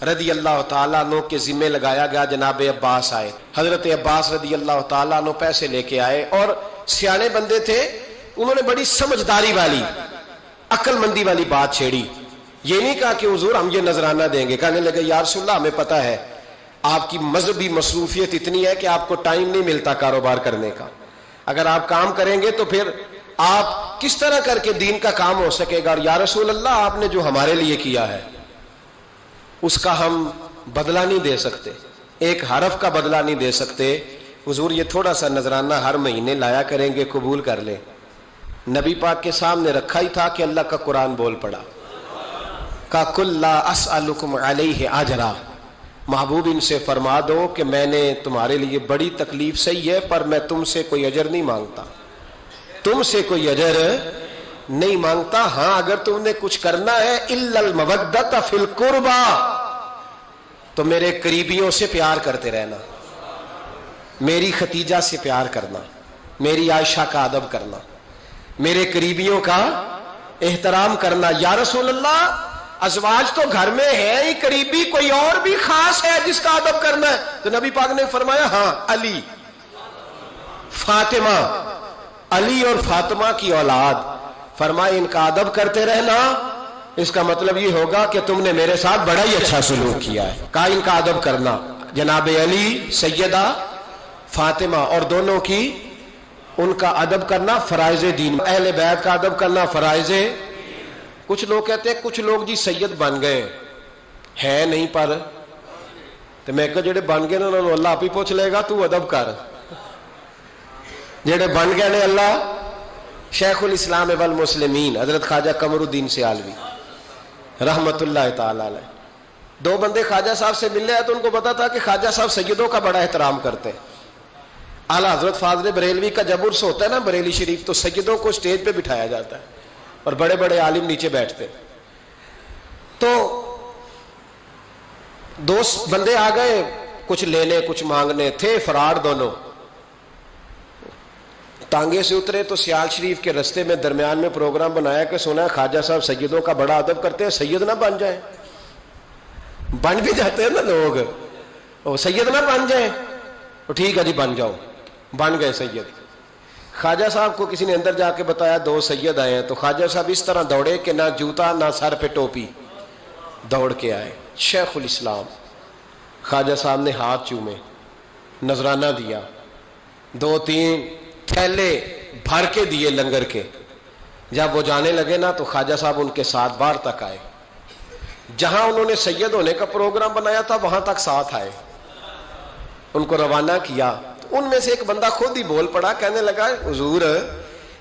رضی اللہ تعالیٰ عنہ کے ذمے لگایا گیا. جناب عباس آئے، حضرت عباس رضی اللہ تعالیٰ عنہ پیسے لے کے آئے، اور سیانے بندے تھے، انہوں نے بڑی سمجھداری والی، عقل مندی والی بات چھیڑی. یہ نہیں کہا کہ حضور ہم یہ نذرانہ دیں گے. کہنے لگے یا رسول اللہ ہمیں پتہ ہے آپ کی مذہبی مصروفیت اتنی ہے کہ آپ کو ٹائم نہیں ملتا کاروبار کرنے کا، اگر آپ کام کریں گے تو پھر آپ کس طرح کر کے دین کا کام ہو سکے گا. اور یا رسول اللہ آپ نے جو ہمارے لیے کیا ہے اس کا ہم بدلہ نہیں دے سکتے، ایک حرف کا بدلہ نہیں دے سکتے. حضور یہ تھوڑا سا نذرانہ ہر مہینے لایا کریں گے، قبول کر لیں. نبی پاک کے سامنے رکھا ہی تھا کہ اللہ کا قرآن بول پڑا، کا کل لا اسألکم علیہ اجرا، محبوب ان سے فرما دو کہ میں نے تمہارے لیے بڑی تکلیف سہی ہے، پر میں تم سے کوئی اجر نہیں مانگتا، تم سے کوئی اجر نہیں مانگتا. ہاں اگر تم نے کچھ کرنا ہے الا المودۃ فی القربى، تو میرے قریبیوں سے پیار کرتے رہنا، میری ختیجہ سے پیار کرنا، میری عائشہ کا ادب کرنا، میرے قریبیوں کا احترام کرنا. یا رسول اللہ ازواج تو گھر میں ہے ہی، قریبی کوئی اور بھی خاص ہے جس کا ادب کرنا ہے؟ تو نبی پاک نے فرمایا ہاں علی، فاطمہ، علی اور فاطمہ کی اولاد. فرمایا ان کا ادب کرتے رہنا، اس کا مطلب یہ ہوگا کہ تم نے میرے ساتھ بڑا ہی اچھا سلوک کیا ہے. کہا ان کا ادب کرنا، جناب علی، سیدہ فاطمہ، اور دونوں کی ان کا ادب کرنا فرائض دین، اہل بیت کا ادب کرنا فرائض. کچھ لوگ کہتے ہیں کچھ لوگ جی سید بن گئے ہے نہیں، پر تو میں کہ جڑے بن گئے انہوں نے اللہ آپ ہی پوچھ لے گا، تو ادب کر. جڑے بن گئے نے اللہ. شیخ الاسلام والمسلمین حضرت خواجہ قمر الدین سیالوی رحمت اللہ تعالی علیہ، دو بندے خواجہ صاحب سے ملنے آئے تو ان کو پتا تھا کہ خواجہ صاحب سیدوں کا بڑا احترام کرتے ہیں. اعلیٰ حضرت فاضل بریلوی کا جب عرس ہوتا ہے نا بریلی شریف، تو سیدوں کو سٹیج پہ بٹھایا جاتا ہے اور بڑے بڑے عالم نیچے بیٹھتے. تو دو بندے آ گئے، کچھ لینے کچھ مانگنے، تھے فرار دونوں. ٹانگے سے اترے تو سیال شریف کے رستے میں درمیان میں پروگرام بنایا کہ سنا ہے خواجہ صاحب سیدوں کا بڑا ادب کرتے ہیں، سید نہ بن جائیں. بن بھی جاتے ہیں نا لوگ، وہ سید نہ بن جائیں. تو ٹھیک ہے جی بن جاؤ. بن گئے سید. خواجہ صاحب کو کسی نے اندر جا کے بتایا دو سید آئے ہیں. تو خواجہ صاحب اس طرح دوڑے کہ نہ جوتا نہ سر پہ ٹوپی، دوڑ کے آئے. شیخ الاسلام خواجہ صاحب نے ہاتھ چومے، نذرانہ دیا، 2-3 تھیلے بھر کے دیے لنگر کے. جب وہ جانے لگے نا تو خواجہ صاحب ان کے ساتھ باہر تک آئے. جہاں انہوں نے سید ہونے کا پروگرام بنایا تھا وہاں تک ساتھ آئے، ان کو روانہ کیا. تو ان میں سے ایک بندہ خود ہی بول پڑا، کہنے لگا حضور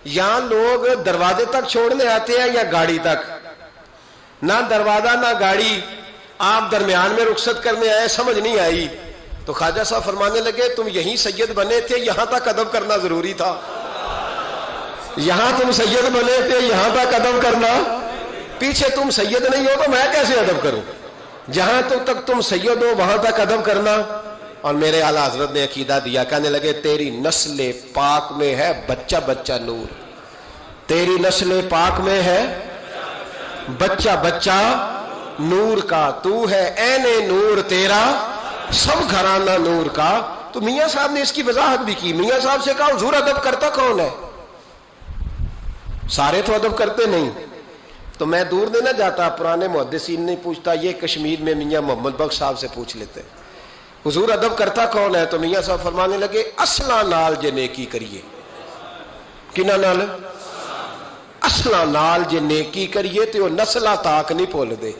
یہاں لوگ دروازے تک چھوڑنے آتے ہیں یا گاڑی تک؟ نہ دروازہ نہ گاڑی، آپ درمیان میں رخصت کرنے آئے، سمجھ نہیں آئی. تو خواجہ صاحب فرمانے لگے تم یہیں سید بنے تھے، یہاں تک ادب کرنا ضروری تھا. یہاں تم سید بنے تھے، یہاں تک ادب کرنا، پیچھے تم سید نہیں ہو تو میں کیسے ادب کروں؟ جہاں تک تم سید ہو وہاں تک ادب کرنا. اور میرے اعلیٰ حضرت نے عقیدہ دیا، کہنے لگے تیری نسل پاک میں ہے بچہ بچہ نور، تیری نسل پاک میں ہے بچہ بچہ نور کا، تو ہے عین نور تیرا سب گھرانہ نور کا. تو میاں صاحب نے اس کی وضاحت بھی کی. میاں صاحب سے کہا حضور ادب کرتا کون ہے؟ سارے تو ادب کرتے نہیں. تو میں دور نہیں نہ جاتا، پرانے محدثین نہیں پوچھتا، یہ کشمیر میں میاں محمد بخش صاحب سے پوچھ لیتے حضور ادب کرتا کون ہے؟ تو میاں صاحب فرمانے لگے اصلا نال جے نیکی کریے. کنہ نال؟ اصلا نال جے نیکی کریے تو وہ نسلہ تاک نہیں پھول دے.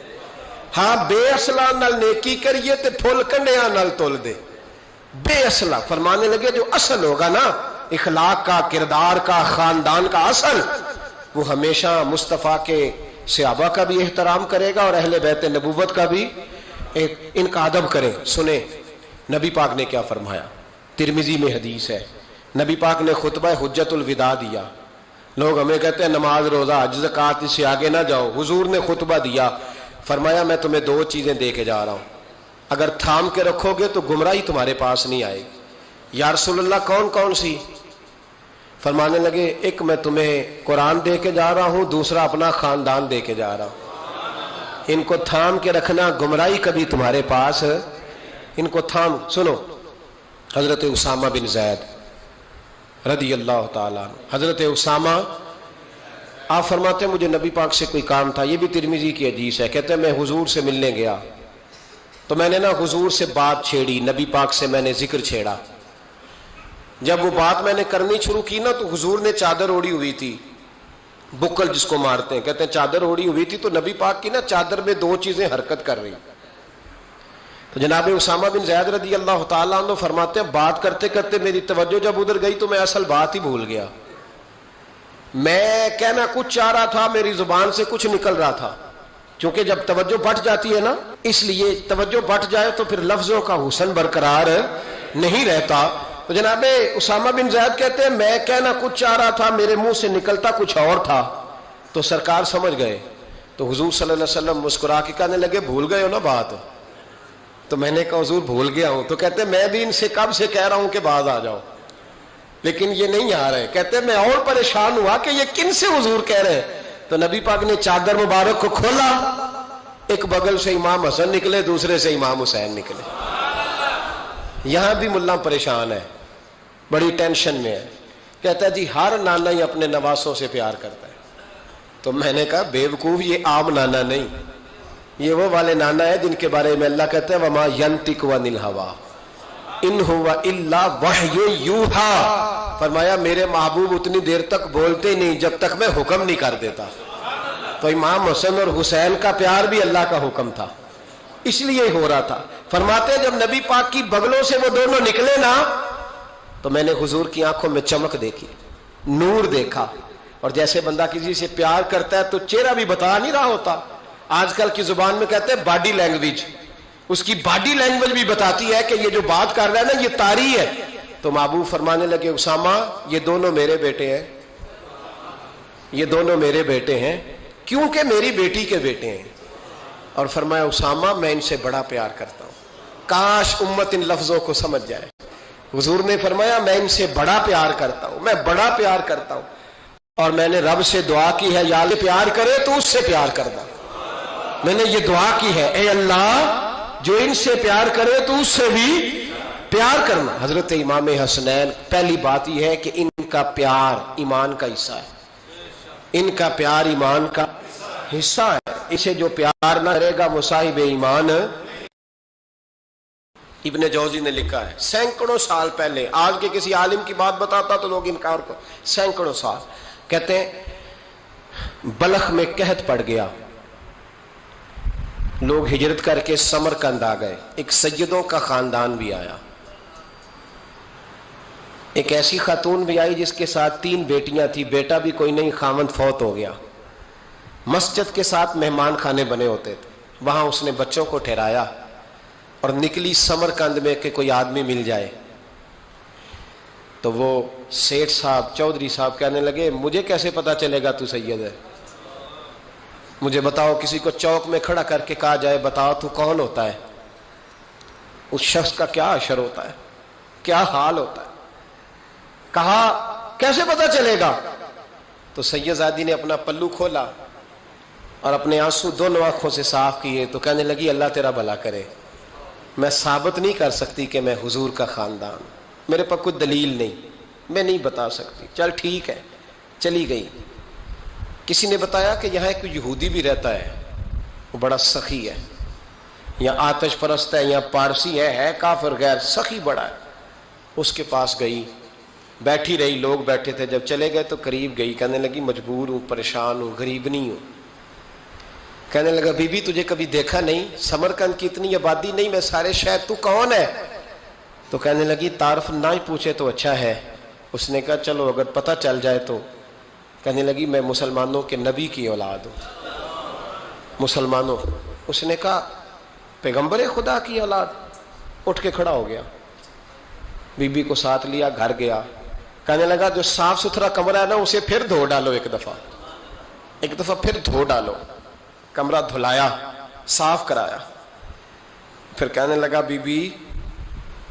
ہاں بے اصلہ نال نیکی کریے تے پھول کنڈیاں نال تول دے. بے اصلہ فرمانے لگے جو اصل ہوگا نا اخلاق کا، کردار کا، خاندان کا اصل، وہ ہمیشہ مصطفیٰ کے صحابہ کا بھی احترام کرے گا اور اہل بیت نبوت کا بھی ان کا ادب کرے۔ سنیں نبی پاک نے کیا فرمایا، ترمذی میں حدیث ہے، نبی پاک نے خطبہ حجت الوداع دیا۔ لوگ ہمیں کہتے ہیں نماز، روزہ، حج، زکوٰۃ، اس سے آگے نہ جاؤ۔ حضور نے خطبہ دیا، فرمایا میں تمہیں دو چیزیں دے کے جا رہا ہوں، اگر تھام کے رکھو گے تو گمراہی تمہارے پاس نہیں آئے گی۔ یا رسول اللہ کون کون سی؟ فرمانے لگے ایک میں تمہیں قرآن دے کے جا رہا ہوں، دوسرا اپنا خاندان دے کے جا رہا ہوں۔ ان کو تھام کے رکھنا، گمراہی کبھی تمہارے پاس، ان کو تھام۔ سنو حضرت اسامہ بن زید رضی اللہ تعالیٰ عنہ، حضرت اسامہ آپ فرماتے ہیں مجھے نبی پاک سے کوئی کام تھا، یہ بھی ترمذی کی حدیث ہے، کہتے ہیں میں حضور سے ملنے گیا تو میں نے نا حضور سے بات چھیڑی، نبی پاک سے میں نے ذکر چھیڑا۔ جب وہ بات میں نے کرنی شروع کی نا تو حضور نے چادر اوڑی ہوئی تھی، بکل جس کو مارتے ہیں، کہتے ہیں چادر اوڑی ہوئی تھی تو نبی پاک کی نا چادر میں دو چیزیں حرکت کر رہی۔ تو جناب اسامہ بن زید رضی اللہ تعالیٰ عنہ فرماتے ہیں بات کرتے کرتے میری توجہ جب ادھر گئی تو میں اصل بات ہی بھول گیا۔ میں کہنا کچھ چاہ رہا تھا، میری زبان سے کچھ نکل رہا تھا، کیونکہ جب توجہ بٹ جاتی ہے نا، اس لیے توجہ بٹ جائے تو پھر لفظوں کا حسن برقرار نہیں رہتا۔ تو جناب اسامہ بن زید کہتے ہیں میں کہنا کچھ چاہ رہا تھا، میرے منہ سے نکلتا کچھ اور تھا، تو سرکار سمجھ گئے۔ تو حضور صلی اللہ علیہ وسلم مسکرا کے کہنے لگے بھول گئے ہو نا بات؟ تو میں نے کہا حضور بھول گیا ہوں۔ تو کہتے ہیں میں بھی ان سے کب سے کہہ رہا ہوں کہ باز آ جاؤ، لیکن یہ نہیں آ رہے۔ کہتے ہیں میں اور پریشان ہوا کہ یہ کن سے حضور کہہ رہے ہیں۔ تو نبی پاک نے چادر مبارک کو کھولا، ایک بغل سے امام حسن نکلے، دوسرے سے امام حسین نکلے۔ یہاں بھی ملا پریشان ہے، بڑی ٹینشن میں ہے، کہتا ہے جی ہر نانا ہی اپنے نواسوں سے پیار کرتا ہے۔ تو میں نے کہا بیوقوف، یہ عام نانا نہیں، یہ وہ والے نانا ہے جن کے بارے میں اللہ کہتا ہے وما ینطق عن الہویٰ ان ہوا الا وحی یوحیٰ، فرمایا میرے محبوب اتنی دیر تک بولتے نہیں جب تک میں حکم نہیں کر دیتا۔ تو امام حسن اور حسین کا پیار بھی اللہ کا حکم تھا، اس لیے ہو رہا تھا۔ فرماتے جب نبی پاک کی بغلوں سے وہ دونوں نکلے نا تو میں نے حضور کی آنکھوں میں چمک دیکھی، نور دیکھا، اور جیسے بندہ کسی سے پیار کرتا ہے تو چہرہ بھی بتا نہیں رہا ہوتا، آج کل کی زبان میں کہتے ہیں باڈی لینگویج، اس کی باڈی لینگویج بھی بتاتی ہے کہ یہ جو بات کر رہا ہے نا یہ طاری ہے۔ تو محبوب فرمانے لگے اسامہ یہ دونوں میرے بیٹے ہیں، یہ دونوں میرے بیٹے ہیں کیونکہ میری بیٹی کے بیٹے ہیں۔ اور فرمایا اسامہ میں ان سے بڑا پیار کرتا ہوں، کاش امت ان لفظوں کو سمجھ جائے۔ حضور نے فرمایا میں ان سے بڑا پیار کرتا ہوں، میں بڑا پیار کرتا ہوں، اور میں نے رب سے دعا کی ہے یا اللہ پیار کرے تو اس سے پیار کرنا۔ میں نے یہ دعا کی ہے اے اللہ جو ان سے پیار کرے تو اس سے بھی پیار کرنا۔ حضرت امام حسنین، پہلی بات یہ ہے کہ ان کا پیار ایمان کا حصہ ہے، ان کا پیار ایمان کا حصہ ہے، اسے جو پیار نہ کرے گا وہ صاحب ایمان۔ ابن جوزی نے لکھا ہے سینکڑوں سال پہلے، آج کے کسی عالم کی بات بتاتا تو لوگ انکار کو، سینکڑوں سال، کہتے ہیں بلخ میں قحط پڑ گیا، لوگ ہجرت کر کے سمرقند آ گئے، ایک سیدوں کا خاندان بھی آیا، ایک ایسی خاتون بھی آئی جس کے ساتھ 3 بیٹیاں تھی، بیٹا بھی کوئی نہیں، خاوند فوت ہو گیا۔ مسجد کے ساتھ مہمان خانے بنے ہوتے تھے، وہاں اس نے بچوں کو ٹھہرایا اور نکلی سمرقند میں کہ کوئی آدمی مل جائے۔ تو وہ سیٹھ صاحب، چودھری صاحب کہنے لگے مجھے کیسے پتا چلے گا تو سید ہے، مجھے بتاؤ، کسی کو چوک میں کھڑا کر کے کہا جائے بتاؤ تو کون ہوتا ہے، اس شخص کا کیا اشر ہوتا ہے، کیا حال ہوتا ہے، کہا کیسے پتا چلے گا؟ تو سید زادی نے اپنا پلو کھولا اور اپنے آنسو دونوں آنکھوں سے صاف کیے تو کہنے لگی اللہ تیرا بھلا کرے، میں ثابت نہیں کر سکتی کہ میں حضور کا خاندان، میرے پاس کوئی دلیل نہیں، میں نہیں بتا سکتی، چل ٹھیک ہے، چلی گئی۔ کسی نے بتایا کہ یہاں ایک یہودی بھی رہتا ہے، وہ بڑا سخی ہے، یا آتش پرست ہے یا پارسی ہے کافر غیر، سخی بڑا ہے۔ اس کے پاس گئی، بیٹھی رہی، لوگ بیٹھے تھے، جب چلے گئے تو قریب گئی، کہنے لگی مجبور ہوں، پریشان ہوں، غریب نہیں ہوں۔ کہنے لگا بی بی تجھے کبھی دیکھا نہیں، سمرقند کی اتنی آبادی نہیں، میں سارے شہر، تو کون ہے؟ تو کہنے لگی تعارف نہ ہی پوچھے تو اچھا ہے، اس نے کہا چلو اگر پتہ چل جائے تو. کہنے لگی میں مسلمانوں کے نبی کی اولاد ہوں. مسلمانوں. اس نے کہا پیغمبر خدا کی اولاد. اٹھ کے کھڑا ہو گیا, بی بی کو ساتھ لیا, گھر گیا. کہنے لگا جو صاف ستھرا کمرہ ہے نا اسے پھر دھو ڈالو, ایک دفعہ پھر دھو ڈالو. کمرہ دھلایا, صاف کرایا. پھر کہنے لگا بی بی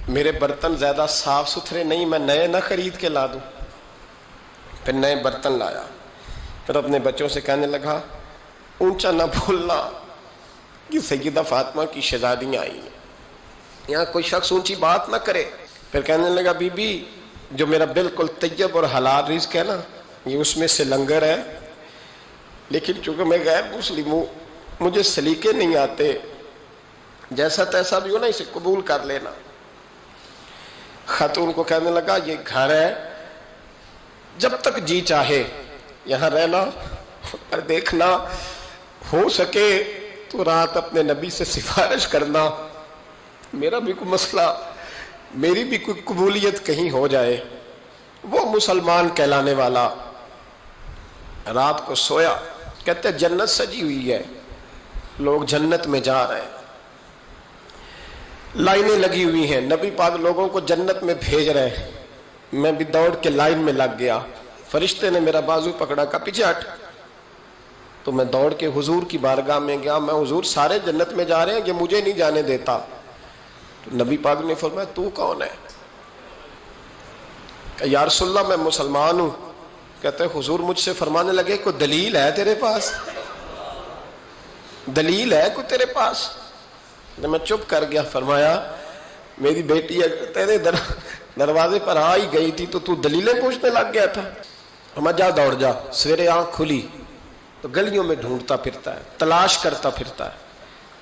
میرے برتن زیادہ صاف ستھرے نہیں, میں نئے نہ خرید کے لا دوں. پھر نئے برتن لایا. پھر اپنے بچوں سے کہنے لگا اونچا نہ بھولنا کہ سیدہ فاطمہ کی شہزادیاں آئی ہیں, یہاں کوئی شخص اونچی بات نہ کرے. پھر کہنے لگا بی بی جو میرا بالکل طیب اور حلال رزق ہے نا یہ اس میں سے لنگر ہے, لیکن چونکہ میں غیر مسلم ہوں مجھے سلیقے نہیں آتے, جیسا تیسا بھی ہو نا اسے قبول کر لینا. خاتون کو کہنے لگا یہ گھر ہے, جب تک جی چاہے یہاں رہنا, پر دیکھنا ہو سکے تو رات اپنے نبی سے سفارش کرنا, میرا بھی کوئی مسئلہ, میری بھی کوئی قبولیت کہیں ہو جائے. وہ مسلمان کہلانے والا رات کو سویا. کہتے جنت سجی ہوئی ہے, لوگ جنت میں جا رہے ہیں, لائنیں لگی ہوئی ہیں, نبی پاک لوگوں کو جنت میں بھیج رہے ہیں. میں بھی دوڑ کے لائن میں لگ گیا. فرشتے نے میرا بازو پکڑا, کا پیچھے ہٹ. تو میں دوڑ کے حضور کی بارگاہ میں گیا. میں حضور سارے جنت میں جا رہے ہیں, یہ مجھے نہیں جانے دیتا. تو نبی پاک نے فرمایا تو کون ہے؟ کہ یا رسول اللہ میں مسلمان ہوں. کہتے حضور مجھ سے فرمانے لگے کوئی دلیل ہے تیرے پاس؟ دلیل ہے کوئی تیرے پاس؟ میں چپ کر گیا. فرمایا میری بیٹی تیرے دروازے پر آ ہی گئی تھی تو دلیلیں پوچھنے لگ گیا تھا. ہم جا دوڑ جا. سویرے آنکھ کھلی تو گلیوں میں ڈھونڈتا پھرتا ہے, تلاش کرتا پھرتا ہے,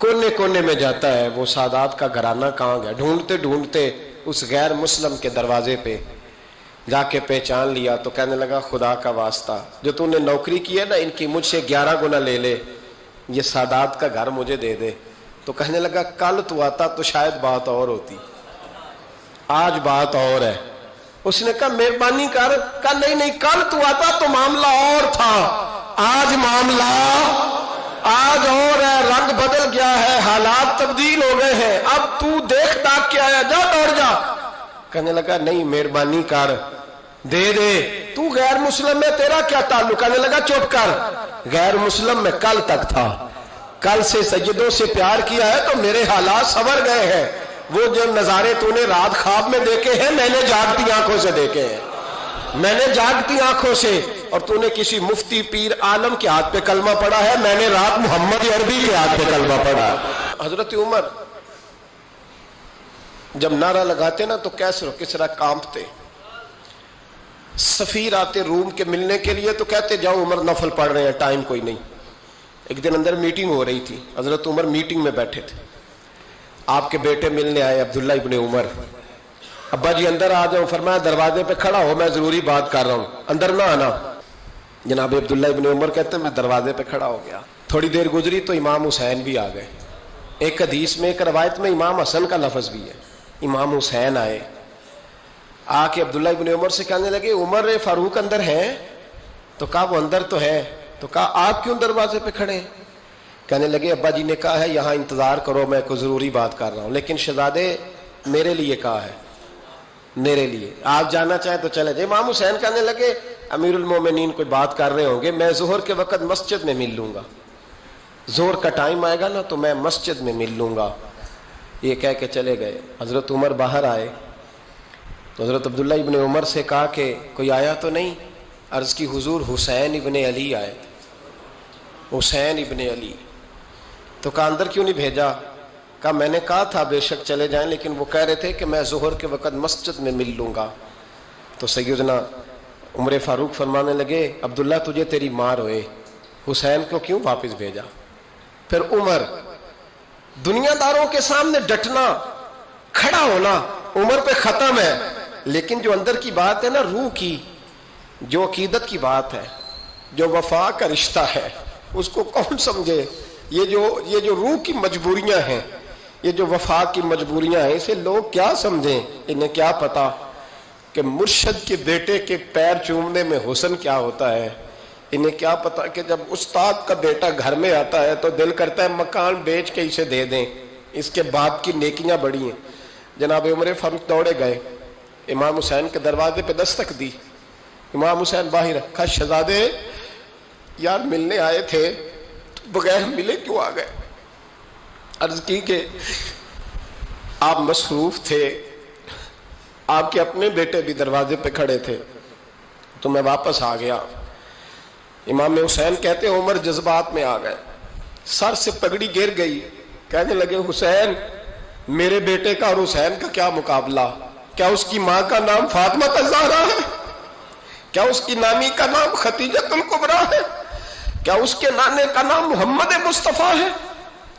کونے کونے میں جاتا ہے وہ سادات کا گھرانہ کہاں گیا. ڈھونڈتے ڈھونڈتے اس غیر مسلم کے دروازے پہ جا کے پہچان لیا. تو کہنے لگا خدا کا واسطہ جو تو نے نوکری کی ہے نا ان کی مجھ سے 11 گنا لے لے, یہ سادات کا گھر مجھے دے دے. تو کہنے لگا کل تو آتا تو شاید بات اور ہوتی, آج بات اور ہے. اس نے کہا مہربانی کر. کہا نہیں کل تو آتا تو معاملہ اور تھا, آج معاملہ آج اور ہے, رنگ بدل گیا ہے, حالات تبدیل ہو گئے ہیں, اب تو دیکھ داکھ کے آیا, جا دوڑ جا. کہنے لگا نہیں مہربانی کر دے دے, تو غیر مسلم ہے تیرا کیا تعلق؟ کہنے لگا چپ کر, غیر مسلم میں کل تک تھا, کل سے سیدوں سے پیار کیا ہے تو میرے حالات سنور گئے ہیں. وہ جو نظارے تو نے رات خواب میں دیکھے ہیں میں نے جاگتی آنکھوں سے دیکھے ہیں, میں نے جاگتی آنکھوں سے. اور تو نے کسی مفتی پیر عالم کے ہاتھ پہ کلمہ پڑھا ہے, میں نے رات محمد عربی کے ہاتھ پہ کلمہ پڑھا. حضرت عمر جب نعرہ لگاتے نا تو کیسر و کسرا کانپتے. سفیر آتے روم کے ملنے کے لیے تو کہتے جاؤ عمر نفل پڑھ رہے ہیں, ٹائم کوئی نہیں. ایک دن اندر میٹنگ ہو رہی تھی, حضرت عمر میٹنگ میں بیٹھے تھے. آپ کے بیٹے ملنے آئے عبداللہ ابن عمر. ابا جی اندر آ جاؤ. فرمایا دروازے پہ کھڑا ہو, میں ضروری بات کر رہا ہوں, اندر نہ آنا. جناب عبداللہ ابن عمر کہتے ہیں میں دروازے پہ کھڑا ہو گیا. تھوڑی دیر گزری تو امام حسین بھی آ گئے. ایک حدیث میں ایک روایت میں امام حسن کا لفظ بھی ہے. امام حسین آئے, آ کے عبداللہ ابن عمر سے کہنے لگے عمر فاروق اندر ہیں؟ تو کہا وہ اندر تو ہے. تو کہا آپ کیوں دروازے پہ کھڑے ہیں؟ کہنے لگے ابا جی نے کہا ہے یہاں انتظار کرو, میں کوئی ضروری بات کر رہا ہوں. لیکن شہزادے میرے لیے کہا ہے, میرے لیے, آپ جانا چاہیں تو چلے جائیں. امام حسین کہنے لگے امیر المومنین کوئی بات کر رہے ہوں گے, میں ظہر کے وقت مسجد میں مل لوں گا, ظہر کا ٹائم آئے گا نا تو میں مسجد میں مل لوں گا. یہ کہہ کے چلے گئے. حضرت عمر باہر آئے تو حضرت عبداللہ ابن عمر سے کہا کہ کوئی آیا تو نہیں؟ عرض کی حضور حسین ابن علی آئے. حسین ابن علی. تو کہا اندر کیوں نہیں بھیجا؟ کہا میں نے کہا تھا بے شک چلے جائیں, لیکن وہ کہہ رہے تھے کہ میں ظہر کے وقت مسجد میں مل لوں گا. تو سیدنا عمر فاروق فرمانے لگے عبداللہ تجھے تیری مار ہوئے, حسین کو کیوں واپس بھیجا؟ پھر عمر دنیا داروں کے سامنے ڈٹنا, کھڑا ہونا عمر پہ ختم ہے, لیکن جو اندر کی بات ہے نا, روح کی, جو عقیدت کی بات ہے, جو وفا کا رشتہ ہے, اس کو کون سمجھے؟ یہ جو روح کی مجبوریاں ہیں, یہ جو وفا کی مجبوریاں ہیں, اسے لوگ کیا سمجھیں, انہیں کیا پتا. کہ مرشد کے بیٹے کے پیر چومنے میں حسن کیا ہوتا ہے. انہیں کیا پتا کہ جب استاد کا بیٹا گھر میں آتا ہے تو دل کرتا ہے مکان بیچ کے اسے دے دیں, اس کے باپ کی نیکیاں بڑی ہیں. جناب عمر فاروق دوڑے گئے, امام حسین کے دروازے پہ دستک دی. امام حسین باہر رکھا, شہزادے یار ملنے آئے تھے, بغیر ملے کیوں آ گئے؟ عرض کی کہ آپ مصروف تھے, آپ کے اپنے بیٹے بھی دروازے پہ کھڑے تھے تو میں واپس آ گیا. امام حسین کہتے ہیں عمر جذبات میں آ گئے, سر سے پگڑی گر گئی, کہنے لگے حسین میرے بیٹے کا اور حسین کا کیا مقابلہ؟ کیا اس کی ماں کا نام فاطمہ الزہرا ہے؟ کیا اس کی نانی کا نام خدیجۃ الکبریٰ ہے؟ کیا اس کے نانے کا نام محمد مصطفیٰ ہے؟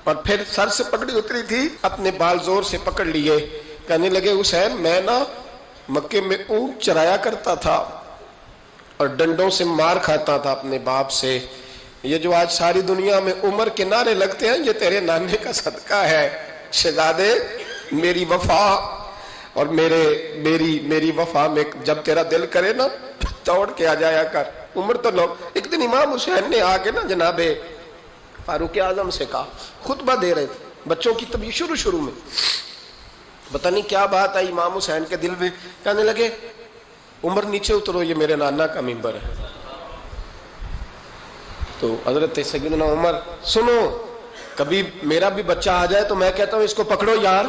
اور پھر سر سے پگڑی اتری تھی, اپنے بال زور سے پکڑ لیے, کہنے لگے حسین میں نا مکے میں اونٹ چرایا کرتا تھا اور ڈنڈوں سے مار کھاتا تھا اپنے باپ سے. یہ جو آج ساری دنیا میں عمر کے نعرے لگتے ہیں یہ تیرے نانے کا صدقہ ہے. شہزادے میری وفا اور میری وفا میں جب تیرا دل کرے نا دوڑ کے آ جایا کر. عمر تو لوگ, ایک دن امام حسین نے آ کے نا جناب فاروق اعظم سے کہا, خطبہ دے رہے تھے بچوں کی تبھی شروع میں, پتہ نہیں کیا بات آئی امام حسین کے دل میں, کہنے لگے عمر نیچے اترو, یہ میرے نانا کا منبر ہے. تو حضرت سیدنا عمر, سنو کبھی میرا بھی بچہ آ جائے تو میں کہتا ہوں اس کو پکڑو یار,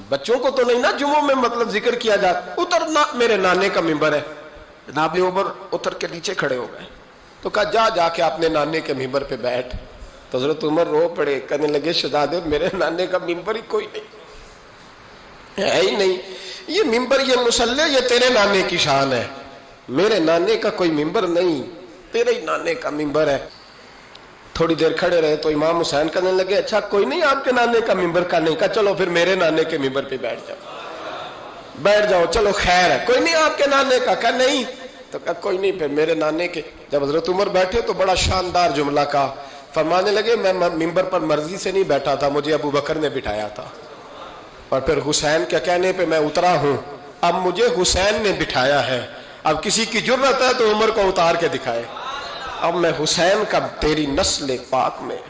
بچوں کو تو نہیں نا جمعوں میں مطلب ذکر کیا جاتا, اترنا میرے نانے کا منبر ہے. جناب عمر اتر کے نیچے کھڑے ہو گئے تو کہا جا کے اپنے نانے کے منبر پہ بیٹھ. تو حضرت عمر رو پڑے, کہنے لگے شہزادے میرے نانے کا منبر ہی کوئی نہیں ہے ہی نہیں, یہ منبر یہ مصلی یہ تیرے نانے کی شان ہے, میرے نانے کا کوئی منبر نہیں, تیرے ہی نانے کا منبر ہے. تھوڑی دیر کھڑے رہے تو امام حسین کہنے لگے اچھا کوئی نہیں آپ کے نانے کا منبر کا نہیں, کہا چلو پھر میرے نانے کے منبر پہ بیٹھ جاؤ چلو خیر ہے. کوئی نہیں آپ کے نانے کا, کہا نہیں, تو کہا کوئی نہیں پھر میرے نانے کے. جب حضرت عمر بیٹھے تو بڑا شاندار جملہ کہا, فرمانے لگے میں منبر پر مرضی سے نہیں بیٹھا تھا, مجھے ابو بکر نے بٹھایا تھا, اور پھر حسین کے کہنے پہ میں اترا ہوں, اب مجھے حسین نے بٹھایا ہے, اب کسی کی جرت ہے تو عمر کو اتار کے دکھائے, اب میں حسین کا تیری نسل پاک میں.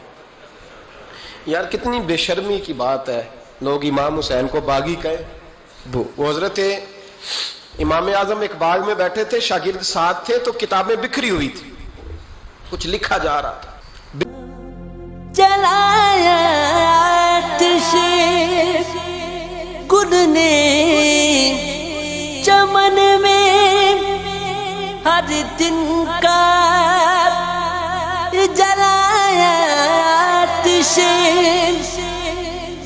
یار کتنی بے شرمی کی بات ہے, لوگ امام حسین کو باغی کہیں. وہ حضرت امام اعظم ایک باغ میں بیٹھے تھے, شاگرد ساتھ تھے, تو کتابیں بکھری ہوئی تھی, کچھ لکھا جا رہا تھا. جلایا آتش گل نے چمن میں ہر دن کا, جلایا آتش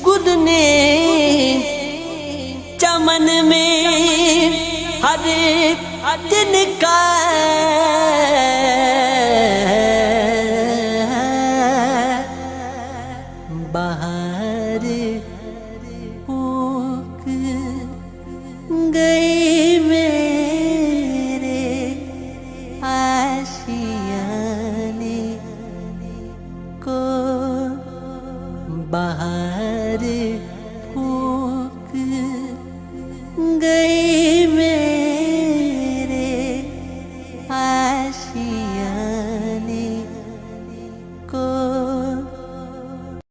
گل نے چمن میں ہر دن کا, بہار پھونک گئی میرے آشیانے کو, بہار